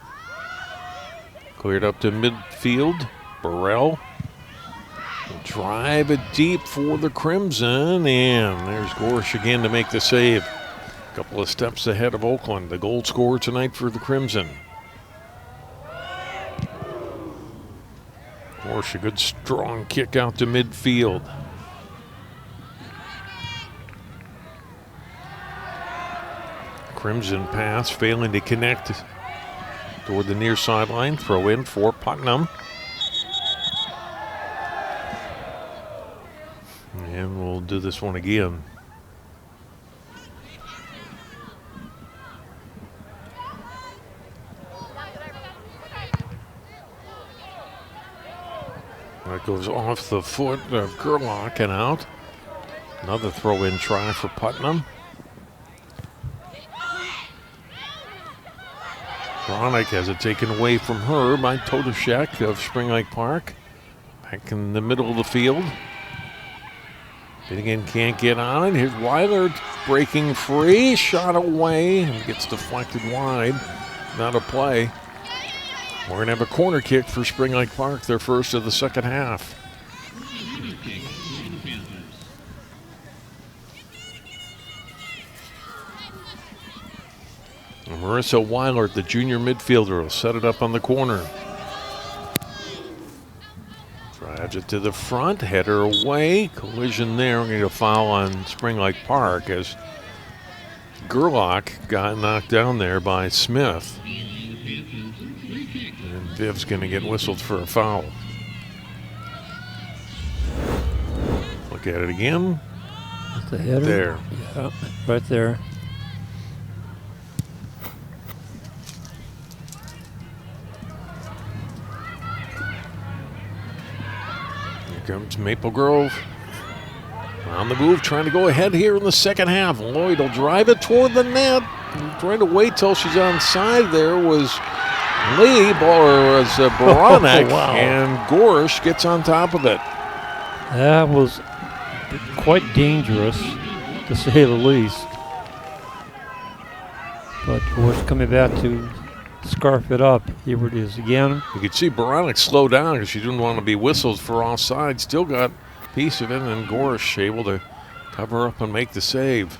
Cleared up to midfield. Burrell will drive it deep for the Crimson, and there's Gorsh again to make the save. A couple of steps ahead of Oakland, the goal scorer tonight for the Crimson. Gorsh, a good strong kick out to midfield. Crimson pass failing to connect toward the near sideline. Throw in for Putnam. And we'll do this one again. That goes off the foot of Gerlach and out. Another throw-in try for Putnam. Baranek has it taken away from her by Todashek of Spring Lake Park. Back in the middle of the field. Again, can't get on it. Here's Weiler breaking free. Shot away and gets deflected wide. Not a play. We're going to have a corner kick for Spring Lake Park, their first of the second half. And Marissa Weiler, the junior midfielder, will set it up on the corner. Drives it to the front, header away. Collision there. We're going to get a foul on Spring Lake Park as Gerlach got knocked down there by Smith. And Viv's going to get whistled for a foul. Look at it again. That's the header. There. Yeah, right there. Comes Maple Grove on the move, trying to go ahead here in the second half. Lloyd will drive it toward the net. Trying to wait till she's on side. There was Lee, or was Baranek, oh, wow. And Gorsh gets on top of it. That was quite dangerous, to say the least. But Gorsh coming back to scarf it up. Here it is again. You could see Baranek slow down because she didn't want to be whistled for offside. Still got a piece of it, and Gorsh able to cover up and make the save.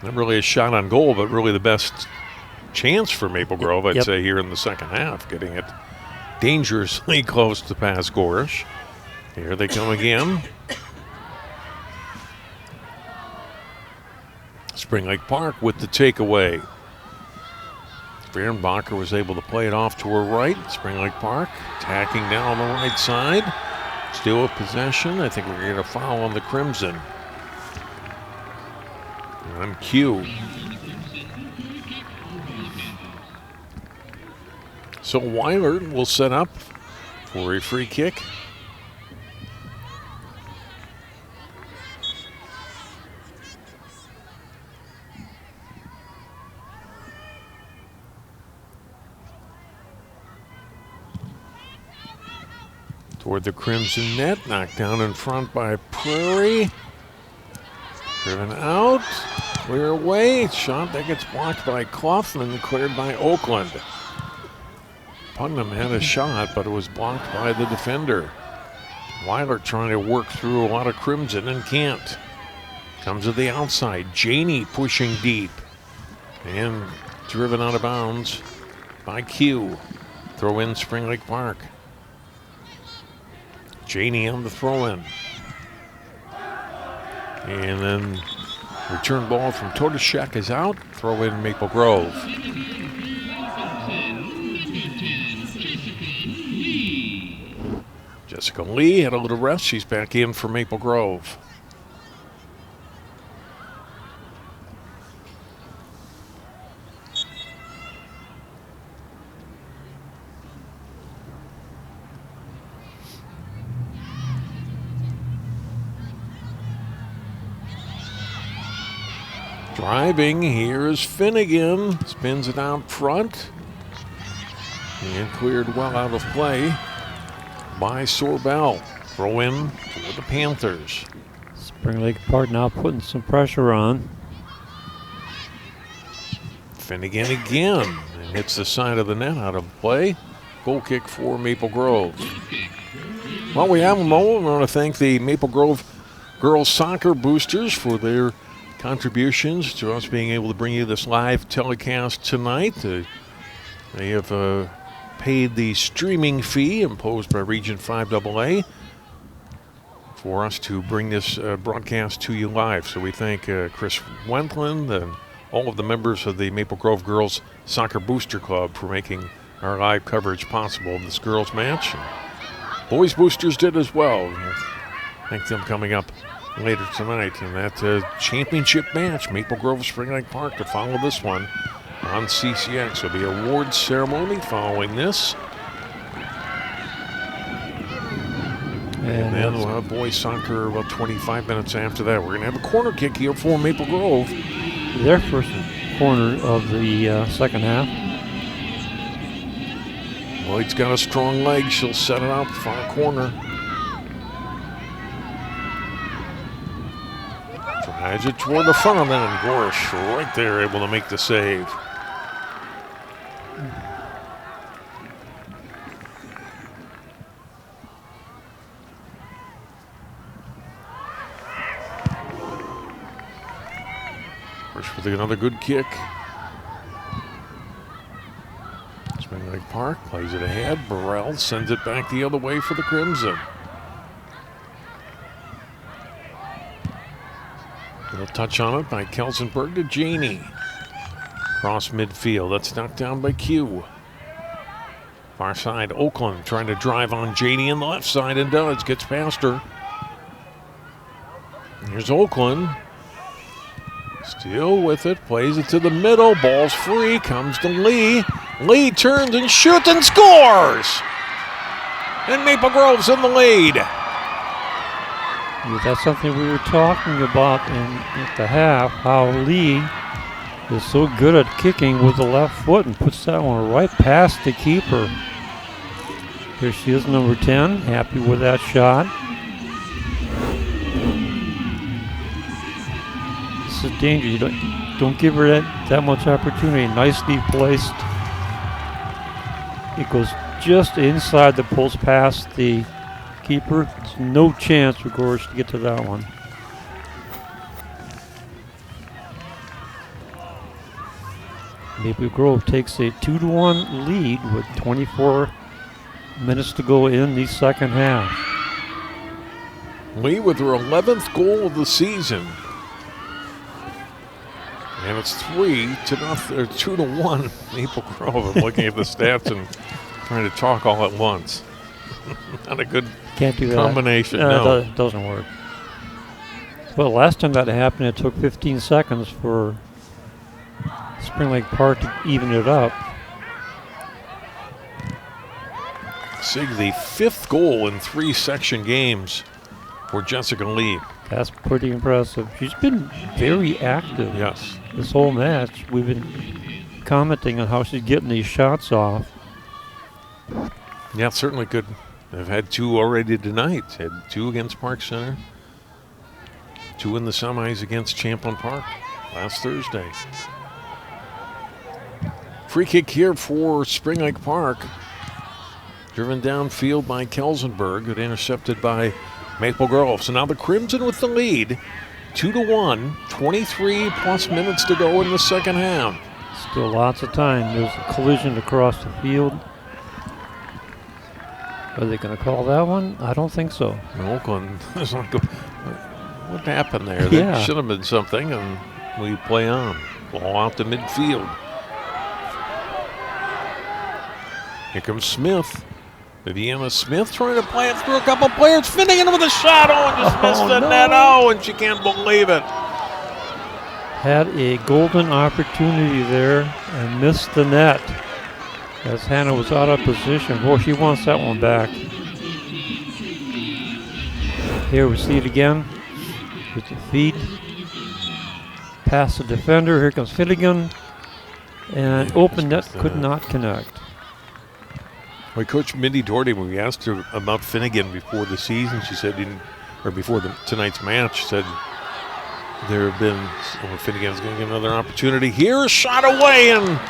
Not really a shot on goal, but really the best chance for Maple Grove, I'd say, here in the second half, getting it dangerously close to past Gorsh. Here they come again. Spring Lake Park with the takeaway. Fehrenbacher was able to play it off to her right. Spring Lake Park attacking down on the right side. Still a possession. I think we're going to get a foul on the Crimson. On cue. So Weiler will set up for a free kick. Toward the Crimson net, knocked down in front by Prairie. Driven out, clear away, shot that gets blocked by Clough and cleared by Oakland. Putnam had a shot, but it was blocked by the defender. Weiler trying to work through a lot of Crimson and can't. Comes to the outside, Janey pushing deep. And driven out of bounds by Q. Throw in Spring Lake Park. Janey on the throw in. And then return ball from Todashek is out. Throw in Maple Grove. Jessica Lee had a little rest. She's back in for Maple Grove. Driving, here's Finnegan, spins it out front, and cleared well out of play by Sorbell. Throw in for the Panthers. Spring Lake Park now putting some pressure on. Finnegan again, and hits the side of the net out of play. Goal kick for Maple Grove. Well, we have a moment. We want to thank the Maple Grove girls soccer boosters for their contributions to us being able to bring you this live telecast tonight. They have paid the streaming fee imposed by Region 5 AA for us to bring this broadcast to you live. So we thank Chris Wentland and all of the members of the Maple Grove Girls Soccer Booster Club for making our live coverage possible of this girls match. And boys boosters did as well. We'll thank them coming up later tonight in that championship match, Maple Grove Spring Lake Park, to follow this one on CCX. There'll be an awards ceremony following this. And then we'll have boys soccer about 25 minutes after that. We're going to have a corner kick here for Maple Grove. Their first corner of the second half. Lloyd's got a strong leg. She'll set it out far corner. Drives it toward the front of them, and Gorish right there able to make the save. Gorish with another good kick. Spring Lake Park plays it ahead. Burrell sends it back the other way for the Crimson. Little touch on it by Kelsenberg to Janey. Cross midfield. That's knocked down by Q. Far side, Oakland trying to drive on Janey on the left side and does. Gets past her. Here's Oakland. Still with it. Plays it to the middle. Ball's free. Comes to Lee. Lee turns and shoots and scores! And Maple Grove's in the lead. Yeah, that's something we were talking about at the half, how Lee is so good at kicking with the left foot and puts that one right past the keeper. Here she is, number 10, happy with that shot. This is dangerous. You don't give her that much opportunity. Nicely placed. It goes just inside the post past the keeper. There's no chance for Gorish to get to that one. Maple Grove takes a 2-1 lead with 24 minutes to go in the second half. Lee with her 11th goal of the season. And it's 2-1 Maple Grove. I'm looking at the stats and trying to talk all at once. Not a good Can't do that. combination. No, it doesn't work. Well, last time that happened, it took 15 seconds for Spring Lake Park to even it up. Sig, the 5th goal in 3 section games for Jessica Lee. That's pretty impressive. She's been very active. Yes. This whole match. We've been commenting on how she's getting these shots off. Yeah, certainly could. They've had 2 already tonight. Had 2 against Park Center. 2 in the semis against Champlin Park last Thursday. Free kick here for Spring Lake Park. Driven downfield by Kelsenberg, but intercepted by Maple Grove. So now the Crimson with the lead. 2-1, 23 plus minutes to go in the second half. Still lots of time. There's a collision across the field. Are they going to call that one? I don't think so. Oakland is not good. What happened there? There should have been something, and we play on. Ball out to midfield. Here comes Smith. Viviana Smith trying to play it through a couple players. Finnegan with a shot. Oh, and just missed the net. Oh, and she can't believe it. Had a golden opportunity there and missed the net as Hannah was out of position. Boy, she wants that one back. Here we see it again with the feet. Past the defender. Here comes Finnegan. And open net could not connect. My coach Mindy Doherty, when we asked her about Finnegan before the season, she said, before tonight's match, said there have been, Finnegan's going to get another opportunity. Here, a shot away, and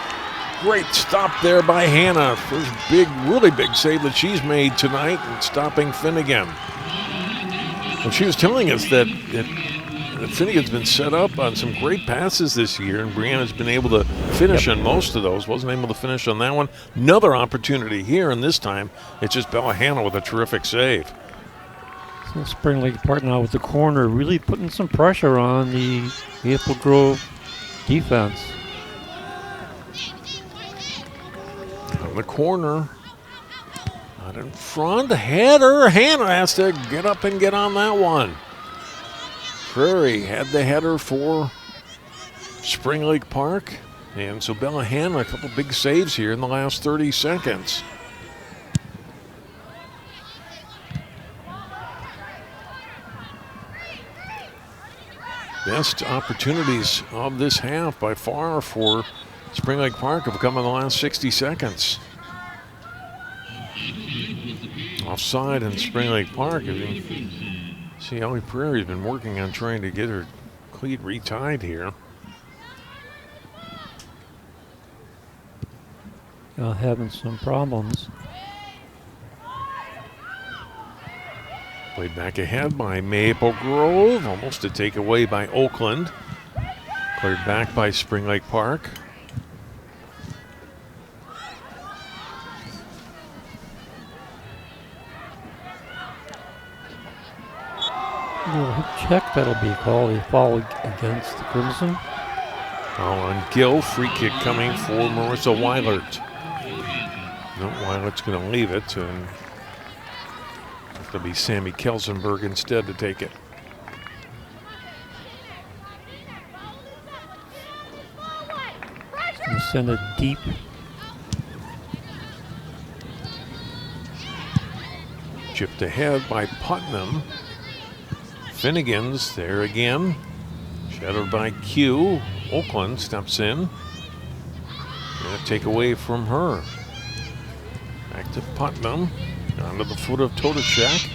great stop there by Hannah. First big, really big save that she's made tonight, and stopping Finnegan. And she was telling us that Finnegan's been set up on some great passes this year, and Brianna's been able to finish on most of those. Wasn't able to finish on that one. Another opportunity here, and this time it's just Bella Hannah with a terrific save. So Spring Lake Park now with the corner, really putting some pressure on the Maple Grove defense. On the corner, out in front, header. Hannah has to get up and get on that one. Prairie had the header for Spring Lake Park. And so Bella Hannah, a couple big saves here in the last 30 seconds. Best opportunities of this half by far for Spring Lake Park have come in the last 60 seconds. Offside in Spring Lake Park. See, Ellie Prairie's been working on trying to get her cleat retied here. Having some problems. Played back ahead by Maple Grove, almost a takeaway by Oakland. Cleared back by Spring Lake Park. Check, that'll be called a foul against the Crimson. Foul on Gill, free kick coming for Marissa Weilert. No, Weilert's going to leave it, and it's going to be Sammy Kelsenberg instead to take it. And send it deep. Chipped ahead by Putnam. Finnegan's there again. Shadowed by Q. Oakland steps in. And a takeaway from her. Back to Putnam. Onto the foot of Totacek.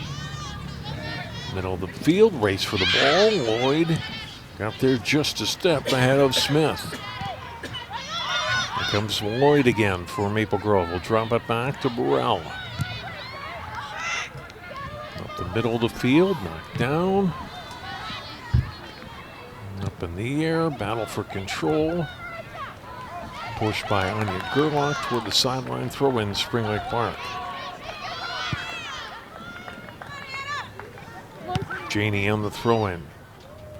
Middle of the field. Race for the ball. Lloyd got there just a step ahead of Smith. Here comes Lloyd again for Maple Grove. We'll drop it back to Burrell. Up the middle of the field, knocked down. Up in the air, battle for control. Pushed by Anya Gerlach toward the sideline, throw in Spring Lake Park. Janie on the throw in.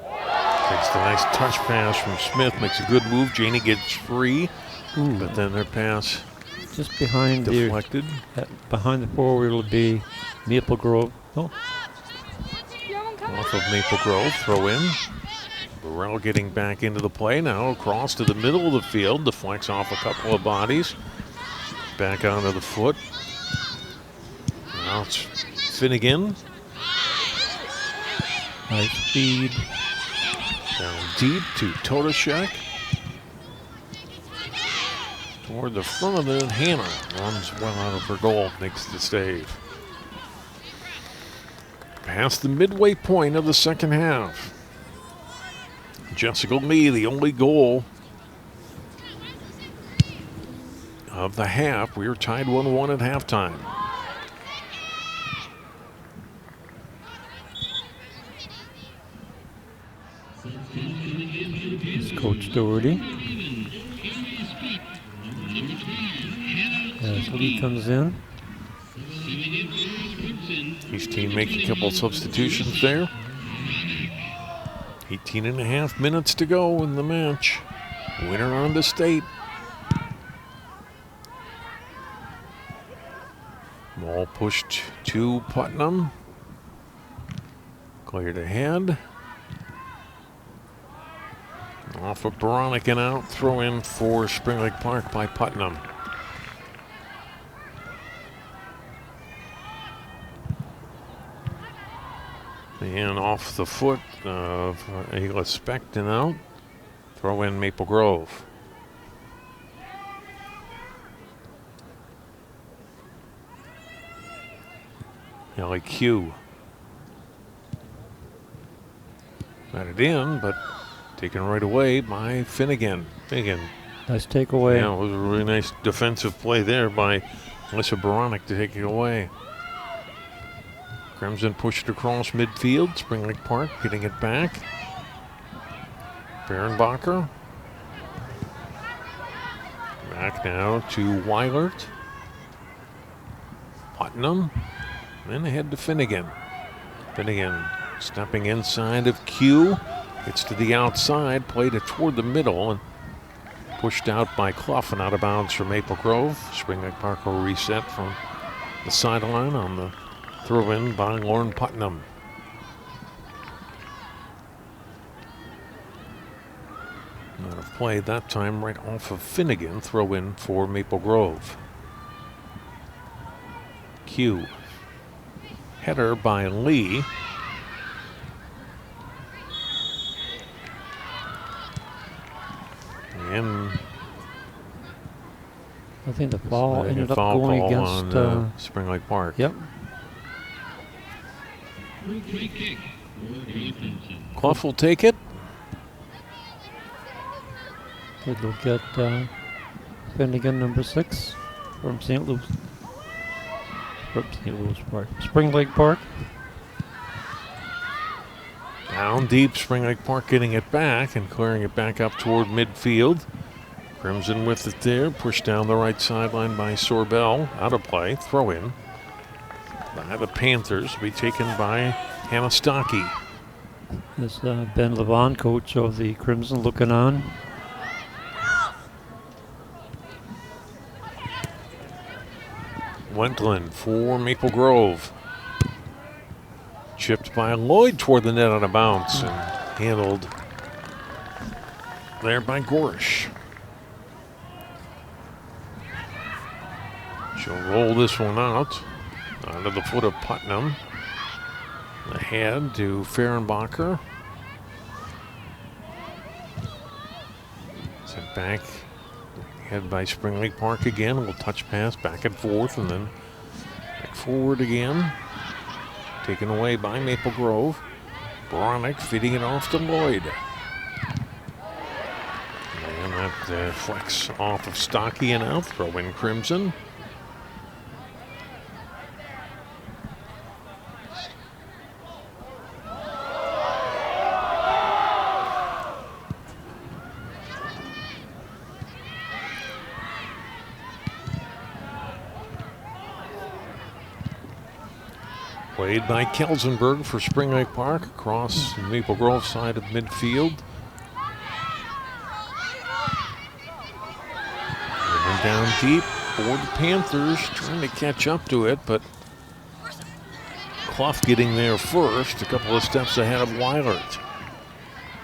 Takes the nice touch pass from Smith, makes a good move. Janie gets free, but then their pass just behind deflected. Behind the forward will be Maple Grove. Oh. Off of Maple Grove, throw in. Burrell getting back into the play now, across to the middle of the field, deflects off a couple of bodies. Back onto the foot Now it's Finnegan. Nice speed. Down deep to Todashek. Toward the front of it, Hannah runs well out of her goal, makes the save. Past the midway point of the second half. Jessica Lee, the only goal of the half. We are tied 1-1 at halftime. It's Coach Doherty. As Lee comes in. His team making a couple substitutions there. 18 and a half minutes to go in the match. Winner on the state. Ball pushed to Putnam. Cleared ahead. Off of Baronic and out. Throw in for Spring Lake Park by Putnam. And off the foot of Ayla Specton out. Throw in Maple Grove. LAQ. Got it in, but taken right away by Finnegan. Nice takeaway. Yeah, it was a really nice defensive play there by Melissa Baronic to take it away. Crimson pushed across midfield. Spring Lake Park getting it back. Fehrenbacher. Back now to Weilert. Putnam. Then ahead to Finnegan. Finnegan stepping inside of Q. Gets to the outside. Played it toward the middle and pushed out by Clough and out of bounds for Maple Grove. Spring Lake Park will reset from the sideline on the throw in by Lauren Putnam. Out of play that time right off of Finnegan. Throw in for Maple Grove. Q. Header by Lee. And I think the ball ended up going against on, Spring Lake Park. Yep. Clough will take it. Good look at Finnegan, number 6 from St. Louis. From St. Louis Park. Spring Lake Park. Down deep, Spring Lake Park getting it back and clearing it back up toward midfield. Crimson with it there, pushed down the right sideline by Sorbel. Out of play, throw in by the Panthers, to be taken by Hannah Stockey. This Ben Levon, coach of the Crimson, looking on. Wentland for Maple Grove. Chipped by Lloyd toward the net out of bounds and handled there by Gorish. She'll roll this one out onto the foot of Putnam. Ahead to Fehrenbacher. Sent back. Head by Spring Lake Park again. A little touch pass back and forth and then back forward again. Taken away by Maple Grove. Baronic feeding it off to Lloyd. And that flex off of Stockey and out. Throw in Crimson. Played by Kelsenberg for Spring Lake Park across the Maple Grove side of midfield. And down deep for the Panthers, trying to catch up to it, but Clough getting there first, a couple of steps ahead of Weilert.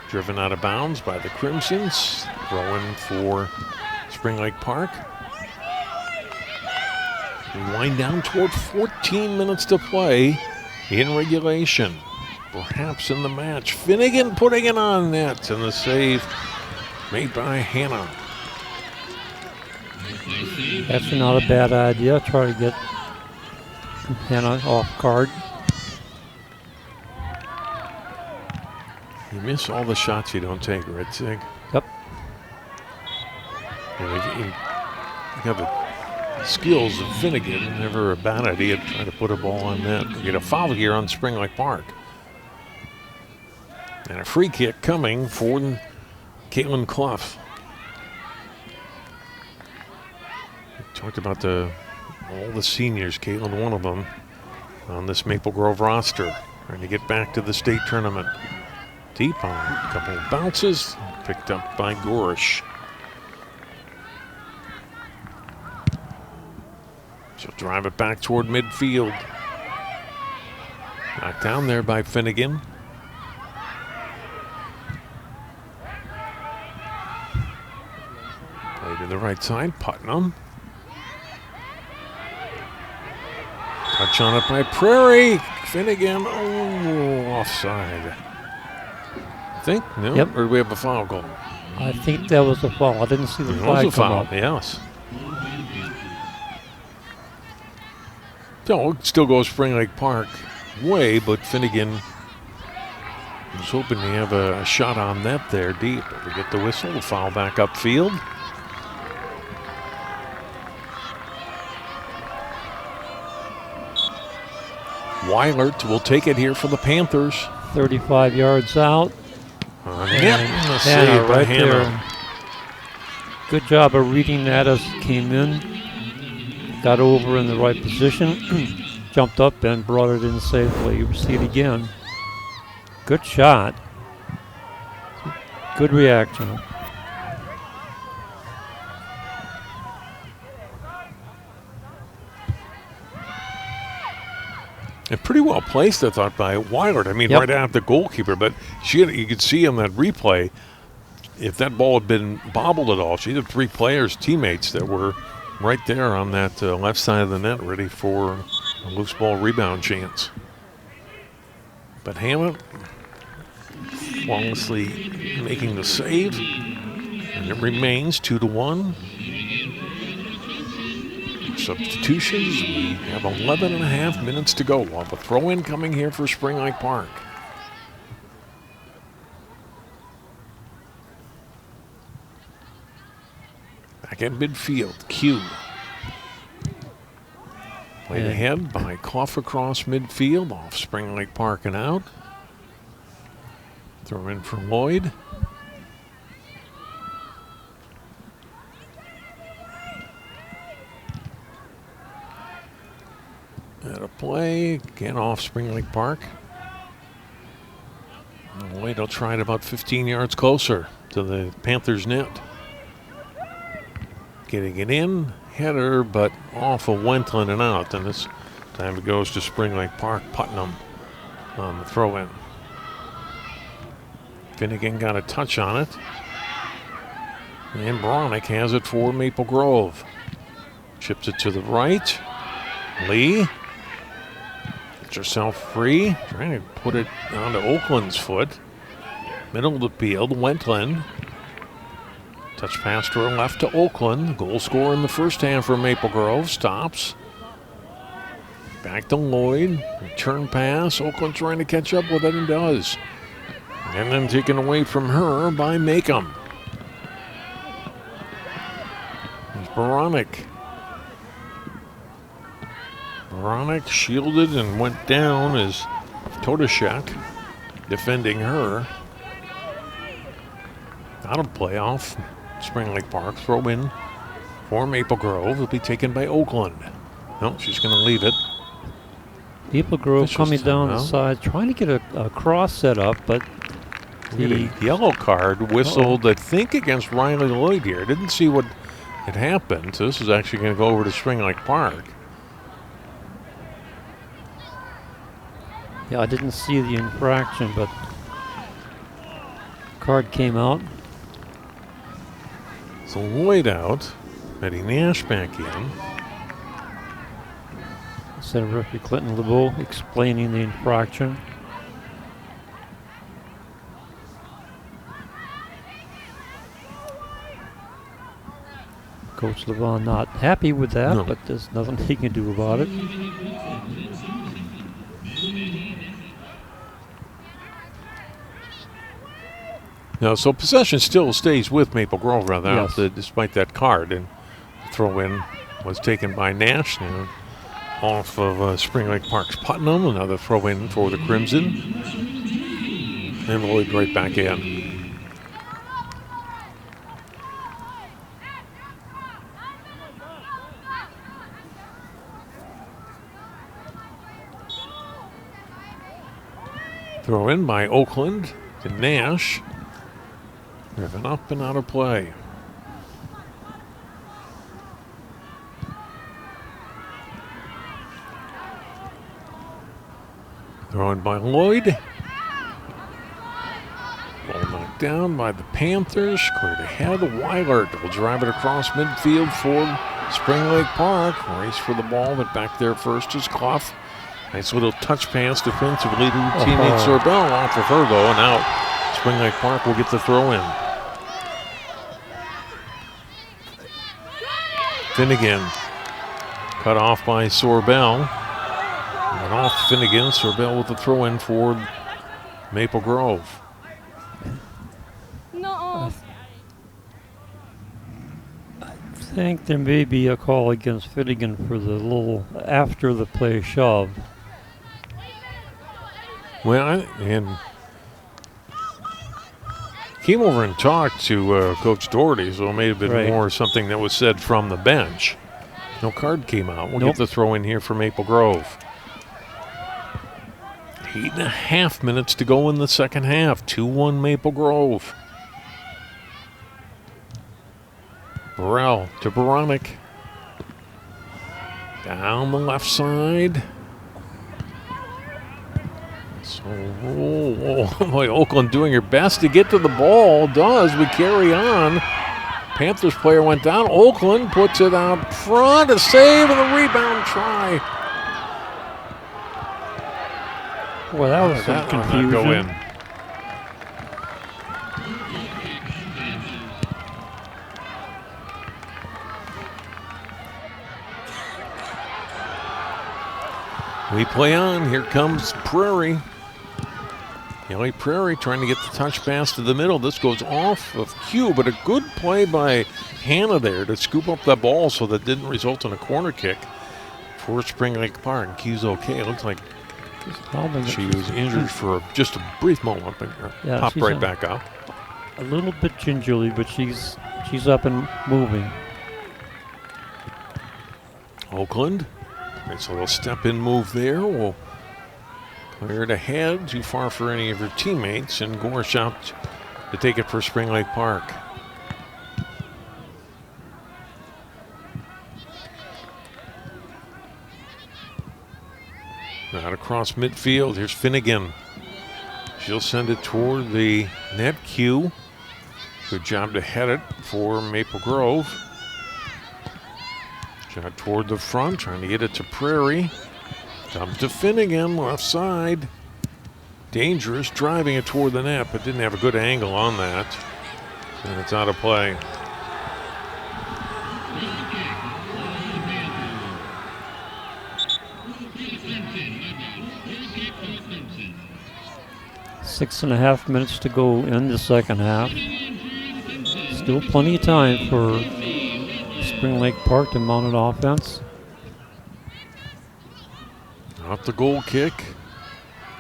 Driven out of bounds by the Crimsons, throwing for Spring Lake Park. We wind down toward 14 minutes to play in regulation. Perhaps in the match. Finnegan putting it on net, and the save made by Hannah. That's not a bad idea. Try to get Hannah off guard. You miss all the shots you don't take, right, Sig? Yep. You have the skills of Finnegan, never a bad idea to try to put a ball on net. We get a foul here on Spring Lake Park. And a free kick coming for Caitlin Clough. We talked about all the seniors, Caitlin one of them, on this Maple Grove roster, trying to get back to the state tournament. Deep on a couple of bounces, picked up by Gorish. She'll drive it back toward midfield. Knocked down there by Finnegan. Play to the right side, Putnam. Touch on it by Prairie. Finnegan, offside. I think, no? Yep. Or do we have a foul goal? I think that was a foul. I didn't see the flag come up. Yes. So it still goes Spring Lake Park way, but Finnegan was hoping to have a shot on net there deep. But we get the whistle, the foul back upfield. Weilert will take it here for the Panthers. 35 yards out. Hannah Hannah right Hannah. there. Good job of reading that as it came in. Got over in the right position. Jumped up and brought it in safely. You see it again. Good shot. Good reaction. And pretty well placed, I thought, by Weilert. I mean, Yep. right out the goalkeeper, but you could see on that replay, if that ball had been bobbled at all, she had three players, teammates, that were right there on that left side of the net, ready for a loose ball rebound chance. But Hannah flawlessly making the save, and it remains 2-1. Substitutions, we have 11 and a half minutes to go. We'll have a throw-in coming here for Spring Lake Park. Back at midfield, Q. Played ahead by Clough across midfield, off Spring Lake Park and out. Throw in for Lloyd. At a play, again off Spring Lake Park. Lloyd will try it about 15 yards closer to the Panthers net. Getting it in, header, but off of Wentland and out. And this time it goes to Spring Lake Park. Putnam on the throw-in. Finnegan got a touch on it. And Bronick has it for Maple Grove. Chips it to the right. Lee gets herself free. Trying to put it onto Oakland's foot. Middle of the field, Wentland. Touch pass to her left to Oakland. Goal scorer in the first half for Maple Grove. Stops. Back to Lloyd. Return pass. Oakland trying to catch up with it and does. And then taken away from her by Macomb. There's Bronick. Bronick shielded and went down as Todashek defending her. Out of playoff. Spring Lake Park throw in for Maple Grove. Will be taken by Oakland. No, she's going to leave it. Maple Grove Officials coming down the timeout. side, trying to get a cross set up, but We get a yellow card whistled, I think, against Riley Lloyd here. Didn't see what had happened, so this is actually going to go over to Spring Lake Park. yeah, I didn't see the infraction, but card came out. So Lloyd out, Betty Nash back in. Center referee Clinton LeBeau explaining the infraction. Coach LeBeau not happy with that, No. but there's nothing he can do about it. No, so possession still stays with Maple Grove, rather, Yes. despite that card. And the throw-in was taken by Nash. Now off of Spring Lake Park's Putnam. Another throw-in for the Crimson. And Lloyd right back in. Throw in by Oakland to Nash. Driven up and out of play. Thrown by Lloyd. Ball knocked down by the Panthers. Cleared ahead. Weilert will drive it across midfield for Spring Lake Park. Race for the ball, but back there first is Clough. Nice little touch pass defensively to teammate Sorbell. Off of her, though, and out. Spring Lake Park will get the throw in. Finnegan cut off by Sorbell. And off Finnegan. Sorbell with the throw in for Maple Grove. No. I think there may be a call against Finnegan for the little after the play shove. Well, and came over and talked to Coach Doherty, so it may have been more something that was said from the bench. No card came out. We'll get the throw in here for Maple Grove. 8.5 minutes to go in the second half. 2-1 Maple Grove. Burrell to Baronic. Down the left side. So, boy, Oakland doing her best to get to the ball. Does. We carry on. Panthers player went down. Oakland puts it out front. A save and a rebound try. Well, that was some confusion. Go in. We play on. Here comes Prairie. Kelly Prairie trying to get the touch pass to the middle. This goes off of cue, but a good play by Hannah there to scoop up that ball so that didn't result in a corner kick for Spring Lake Park. Q's okay. It looks like she was injured for just a brief moment, but popped right back up. A little bit gingerly, but she's up and moving. Oakland. Nice little step-in move there. Will clear it ahead. Too far for any of her teammates. And Gorsh out to take it for Spring Lake Park. Out across midfield. Here's Finnegan. She'll send it toward the net. Q. Good job to head it for Maple Grove. Shot toward the front, trying to get it to Prairie. Comes to Finnegan, left side. Dangerous, driving it toward the net, but didn't have a good angle on that. And it's out of play. Six and a half minutes to go in the second half. Still plenty of time for Spring Lake Park to mount an offense. Out the goal kick.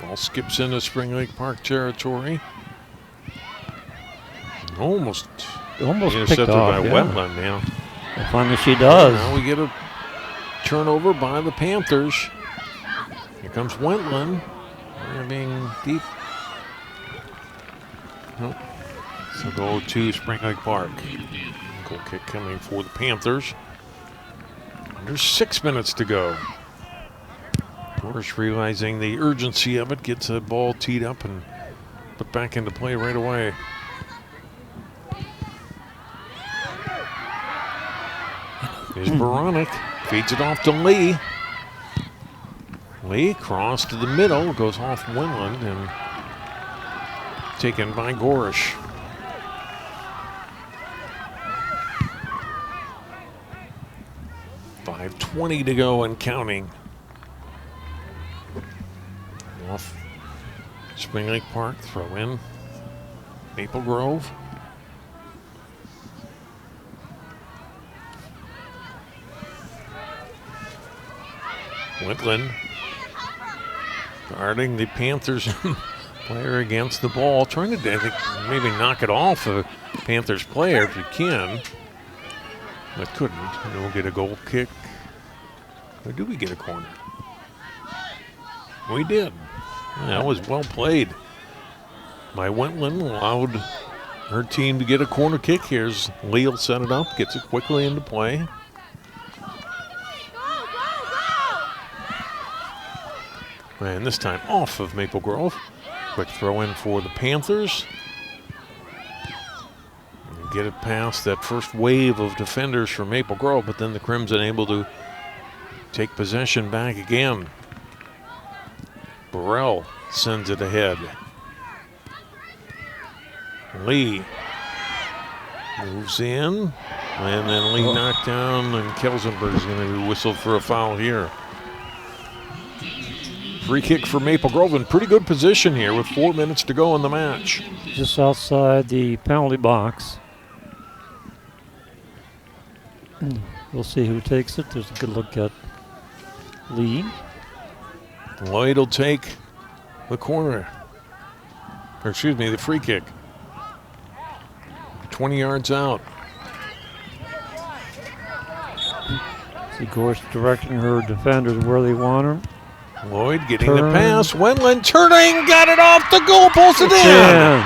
Ball skips into Spring Lake Park territory. Almost picked intercepted off, by Wetland now. And finally she does. Now we get a turnover by the Panthers. Here comes Wetland. They're being deep. Nope. So go to Spring Lake Park. Goal kick coming for the Panthers. There's 6 minutes to go. Of course, realizing the urgency of it, gets the ball teed up and put back into play right away. Here's Baronic. Feeds it off to Lee. Lee cross to the middle, goes off Winland and taken by Gorish. .5:20 to go and counting. Off Spring Lake Park, throw in Maple Grove. Whitland guarding the Panthers player against the ball, trying to, I think, maybe knock it off a Panthers player if you can, but couldn't. And we'll get a goal kick. Or do we get a corner? We did. That was well played by Whitland. Allowed her team to get a corner kick. Here's Leal set it up, gets it quickly into play. And this time off of Maple Grove. Quick throw in for the Panthers. And get it past that first wave of defenders from Maple Grove, but then the Crimson able to take possession back again. Burrell sends it ahead. Lee moves in, and then Lee knocked down, and Kelsenberg's going to be whistled for a foul here. Free kick for Maple Grove in pretty good position here with 4 minutes to go in the match. Just outside the penalty box. We'll see who takes it. There's a good look at Lee. Lloyd will take the corner. Or excuse me, the free kick. 20 yards out. See Gorse directing her defenders where they want her. Lloyd getting the pass. Wendland turning, got it off the goal, pulls it in.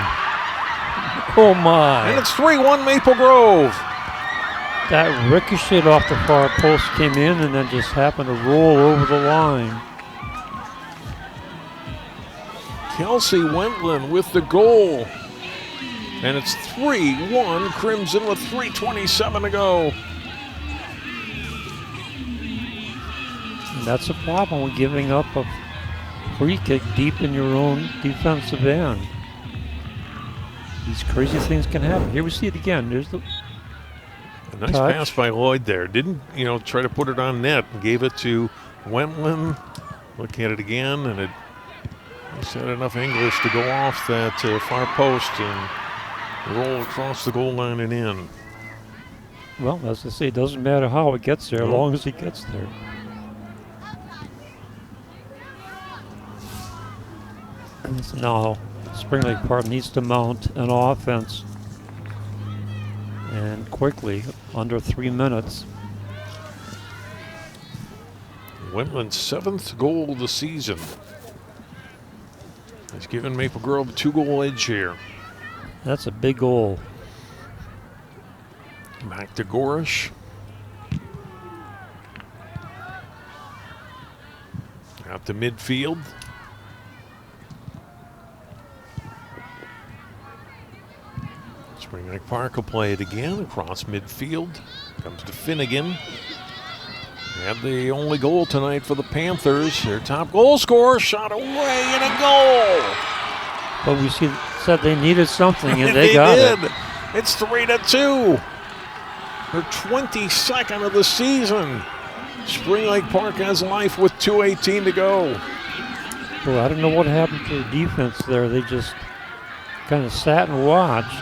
Oh my. And it's 3-1 Maple Grove. That ricocheted off the far post, came in, and then just happened to roll over the line. Kelsey Wendland with the goal. And it's 3-1 Crimson with 3:27 to go. And that's a problem with giving up a free kick deep in your own defensive end. These crazy things can happen. Here we see it again. There's the a nice pass by Lloyd there. Didn't, try to put it on net. Gave it to Wendland. Look at it again, and it just had enough English to go off that far post and roll across the goal line and in. Well, as I say, it doesn't matter how it gets there, as long as it gets there. And so now Spring Lake Park needs to mount an offense, and quickly, under 3 minutes. Wendland's 7th goal of the season. He's given Maple Grove a 2-goal edge here. That's a big goal. Back to Gorish. Out to midfield. Spring Lake Park will play it again across midfield. Comes to Finnegan. Had the only goal tonight for the Panthers. Their top goal scorer, shot away and a goal. But we said they needed something, and they got it. It's 3-2. Her 22nd of the season. Spring Lake Park has life with 2:18 to go. Well, I don't know what happened to the defense there. They just kind of sat and watched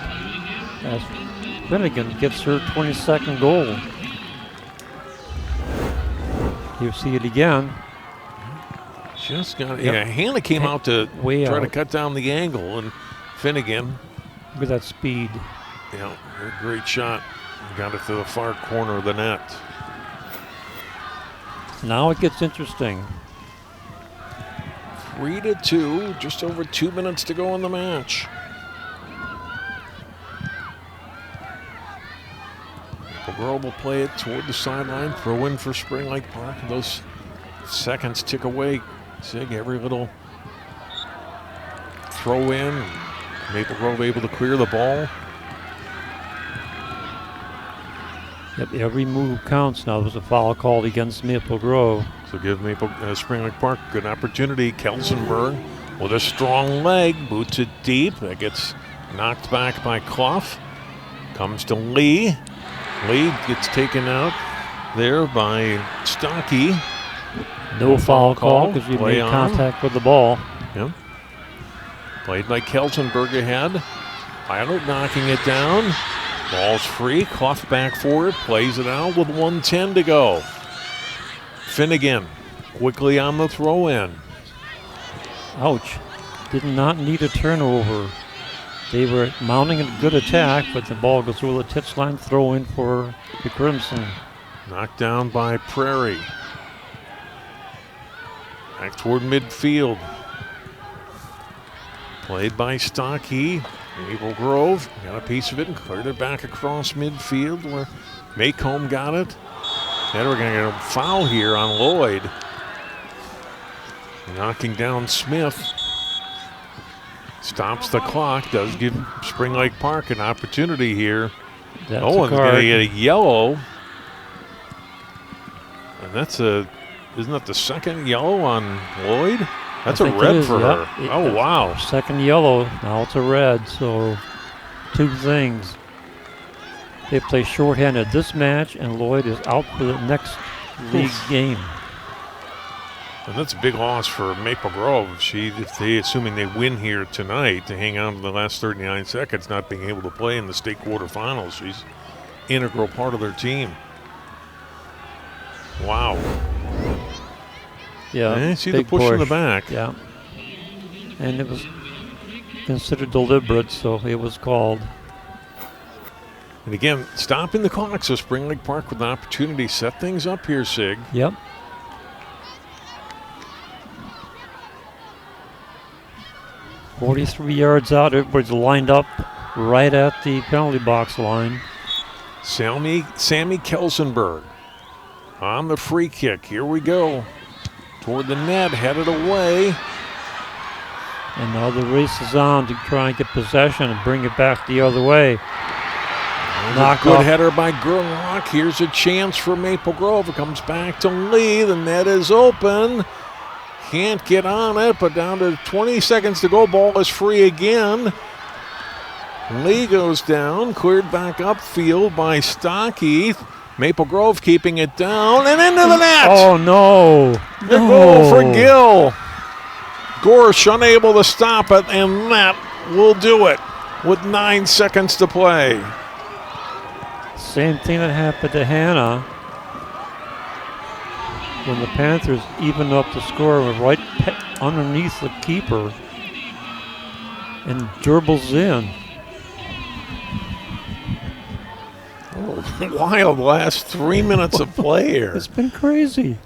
as Finnegan gets her 22nd goal. You see it again. Just got it. Yep. Yeah, Hannah came out to try to cut down the angle, and Finnegan. Look at that speed. Yeah, a great shot. Got it to the far corner of the net. Now it gets interesting. 3-2, just over 2 minutes to go in the match. Maple Grove will play it toward the sideline, throw in for Spring Lake Park. Those seconds tick away. Sig, every little throw in. Maple Grove able to clear the ball. Yep, every move counts now. There's a foul called against Maple Grove. So give Spring Lake Park good opportunity. Kelsenberg with a strong leg, boots it deep. That gets knocked back by Clough. Comes to Lee. Lee gets taken out there by Stocky. No foul call because he made contact with the ball. Yep. Played by Kelsenberg ahead. Pilot knocking it down. Ball's free. Clough back for it. Plays it out with 1:10 to go. Finnegan quickly on the throw-in. Ouch. Did not need a turnover. They were mounting a good attack, but the ball goes through the tits line, throw in for the Crimson. Knocked down by Prairie. Back toward midfield. Played by Stocky. Maple Grove got a piece of it and cleared it back across midfield where Maycomb got it. And we're going to get a foul here on Lloyd. Knocking down Smith. Stops the clock. Does give Spring Lake Park an opportunity here. Owen's going to get a yellow. And that's isn't that the second yellow on Lloyd? That's a red for her. Oh, wow. Second yellow. Now it's a red. So 2 things. They play shorthanded this match, and Lloyd is out for the next league game. And that's a big loss for Maple Grove. Assuming they win here tonight, to hang on to the last 39 seconds, not being able to play in the state quarterfinals. She's an integral part of their team. Wow. Yeah. See the push in the back. Yeah. And it was considered deliberate, so it was called. And again, stopping the clock, so Spring Lake Park with an opportunity to set things up here, Sig. Yep. "43 yards out, everybody's lined up right at the penalty box line. Sammy Kelsenberg on the free kick. Here we go. Toward the net, headed away. And now the race is on to try and get possession and bring it back the other way. Good header by Gerlach. Here's a chance for Maple Grove. It comes back to Lee. The net is open. Can't get on it, but down to 20 seconds to go. Ball is free again. Lee goes down, cleared back upfield by Stocky. Maple Grove keeping it down and into the net. Oh, no. The goal for Gill. Gorsh unable to stop it, and that will do it with 9 seconds to play. Same thing that happened to Hannah when the Panthers evened up the score right underneath the keeper and dribbles in. Oh, wild last 3 minutes of play here. It's been crazy.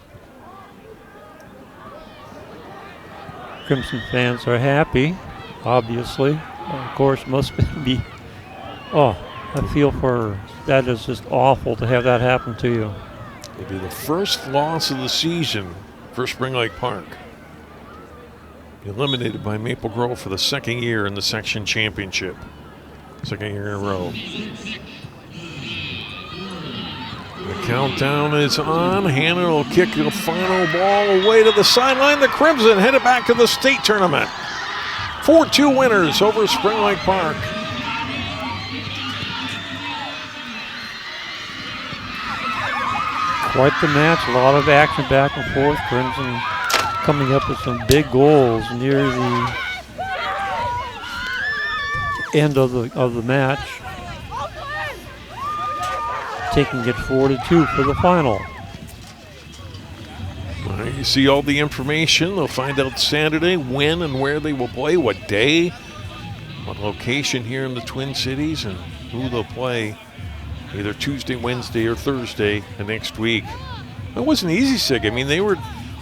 Crimson fans are happy, obviously. Of course, must be. Oh, I feel for her. That is just awful to have that happen to you. It'll be the first loss of the season for Spring Lake Park. Eliminated by Maple Grove for the second year in the section championship. Second year in a row. The countdown is on. Hannah will kick the final ball away to the sideline. The Crimson headed back to the state tournament. 4-2 winners over Spring Lake Park. Quite the match, a lot of action back and forth. Crimson coming up with some big goals near the end of the match, taking it 4-2 for the final. You see all the information. They'll find out Saturday when and where they will play, what day, what location here in the Twin Cities, and who they'll play either Tuesday, Wednesday, or Thursday next week. It wasn't easy, Sig. I mean, they were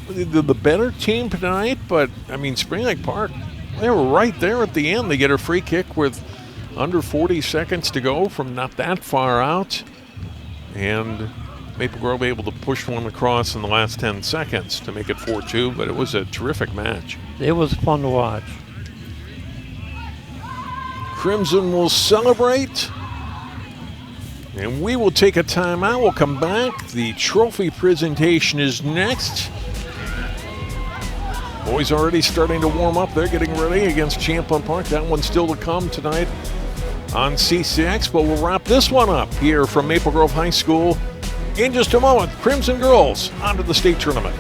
the better team tonight, but, I mean, Spring Lake Park, they were right there at the end. They get a free kick with under 40 seconds to go from not that far out. And Maple Grove able to push one across in the last 10 seconds to make it 4-2, but it was a terrific match. It was fun to watch. Crimson will celebrate. And we will take a timeout. We'll come back. The trophy presentation is next. Boys already starting to warm up. They're getting ready against Champlain Park. That one's still to come tonight on CCX, but we'll wrap this one up here from Maple Grove High School in just a moment. Crimson girls onto the state tournament.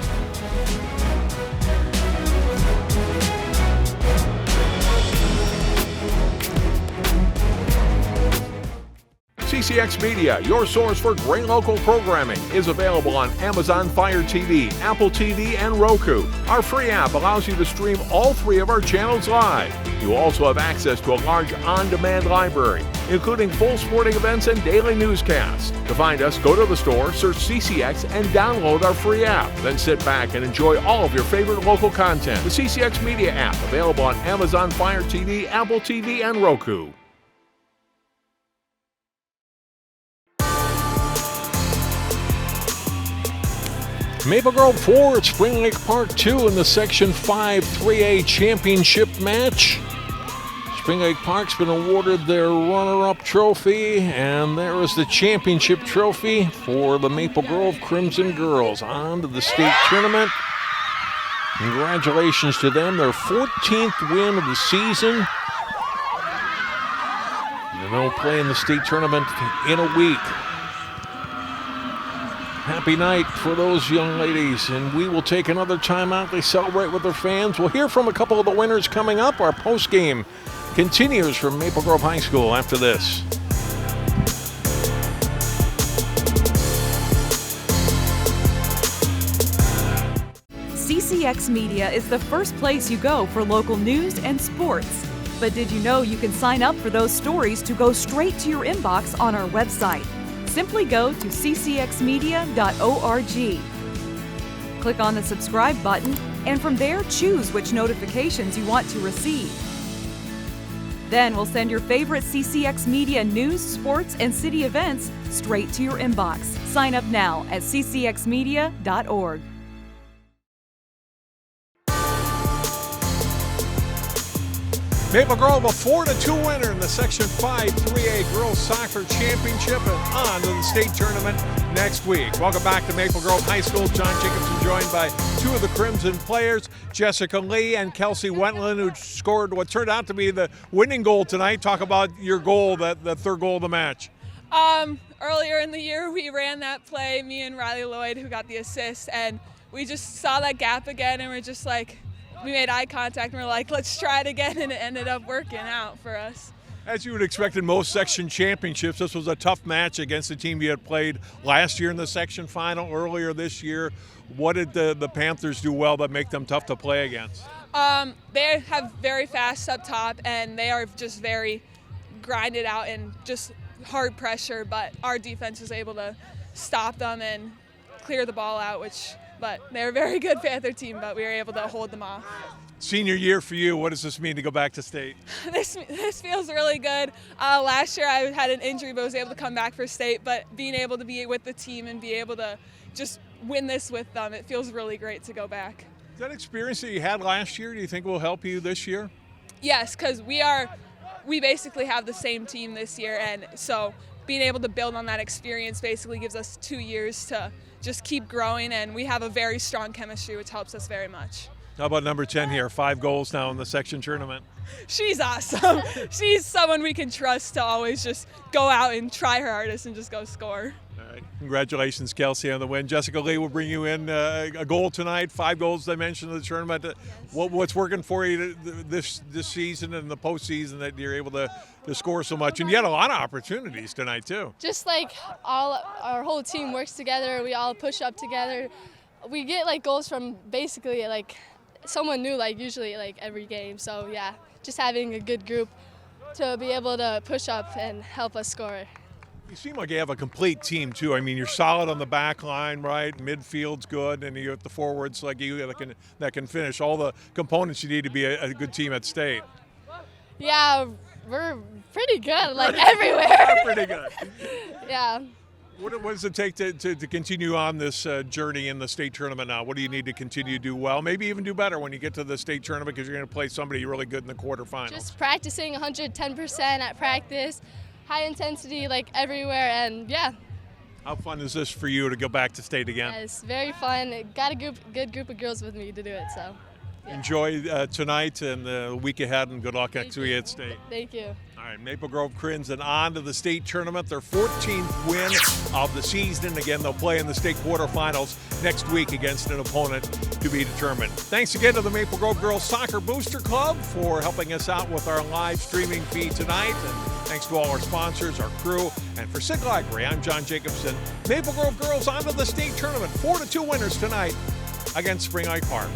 CCX Media, your source for great local programming, is available on Amazon Fire TV, Apple TV, and Roku. Our free app allows you to stream all 3 of our channels live. You also have access to a large on-demand library, including full sporting events and daily newscasts. To find us, go to the store, search CCX, and download our free app. Then sit back and enjoy all of your favorite local content. The CCX Media app, available on Amazon Fire TV, Apple TV, and Roku. Maple Grove 4 Spring Lake Park 2 in the Section 5 3A Championship match. Spring Lake Park's been awarded their runner-up trophy, and there is the championship trophy for the Maple Grove Crimson Girls on to the state tournament. Congratulations to them, their 14th win of the season. And they'll play in the state tournament in a week. Happy night for those young ladies, and we will take another time out. They celebrate with their fans. We'll hear from a couple of the winners coming up. Our post-game continues from Maple Grove High School after this. CCX Media is the first place you go for local news and sports. But did you know you can sign up for those stories to go straight to your inbox on our website? Simply go to ccxmedia.org. Click on the subscribe button, and from there choose which notifications you want to receive. Then we'll send your favorite CCX Media news, sports, and city events straight to your inbox. Sign up now at ccxmedia.org. Maple Grove, a 4-2 winner in the Section 5 3A Girls Soccer Championship, and on to the state tournament next week. Welcome back to Maple Grove High School. John Jacobson joined by 2 of the Crimson players, Jessica Lee and Kelsey Wentland, who scored what turned out to be the winning goal tonight. Talk about your goal, the third goal of the match. Earlier in the year, we ran that play, me and Riley Lloyd, who got the assist, and we just saw that gap again, and we're just like, we made eye contact and we're like, let's try it again, and it ended up working out for us. As you would expect in most section championships, this was a tough match against the team you had played last year in the section final, earlier this year. What did the Panthers do well that make them tough to play against? They have very fast up top, and they are just very grinded out and just hard pressure, but our defense was able to stop them and clear the ball out, but they're a very good Panther team, but we were able to hold them off. Senior year for you, what does this mean to go back to state? This feels really good. Last year I had an injury, but was able to come back for state, but being able to be with the team and be able to just win this with them, it feels really great to go back. Is that experience that you had last year, do you think will help you this year? Yes, because we basically have the same team this year, and so being able to build on that experience basically gives us 2 years to just keep growing, and we have a very strong chemistry, which helps us very much. How about number 10 here, 5 goals now in the section tournament? She's awesome. She's someone we can trust to always just go out and try her hardest and just go score. All right. Congratulations, Kelsey, on the win. Jessica Lee will bring you in a goal tonight, 5 goals I mentioned in the tournament. What's working for you this season and the postseason that you're able to score so much? And you had a lot of opportunities tonight, too. Just like our whole team works together. We all push up together. We get like goals from basically like someone new, like usually like every game. So yeah, just having a good group to be able to push up and help us score. You seem like you have a complete team, too. I mean, you're solid on the back line, right? Midfield's good, and you have the forwards like you that can finish. All the components you need to be a good team at state. Yeah, we're pretty good, like everywhere. Pretty good. Yeah. What does it take to continue on this journey in the state tournament now? What do you need to continue to do well? Maybe even do better when you get to the state tournament, because you're going to play somebody really good in the quarterfinals. Just practicing 110% at practice. High intensity, like everywhere, and yeah. How fun is this for you to go back to state again? Yeah, it's very fun. Got a good group of girls with me to do it, so Enjoy tonight and the week ahead, and good luck next week at State. Thank you. All right, Maple Grove Crimson on to the state tournament, their 14th win of the season. Again, they'll play in the state quarterfinals next week against an opponent to be determined. Thanks again to the Maple Grove Girls Soccer Booster Club for helping us out with our live streaming feed tonight. And thanks to all our sponsors, our crew, and for Sig Library, I'm John Jacobson. Maple Grove Girls on to the state tournament, 4-2 winners tonight against Spring Lake Park.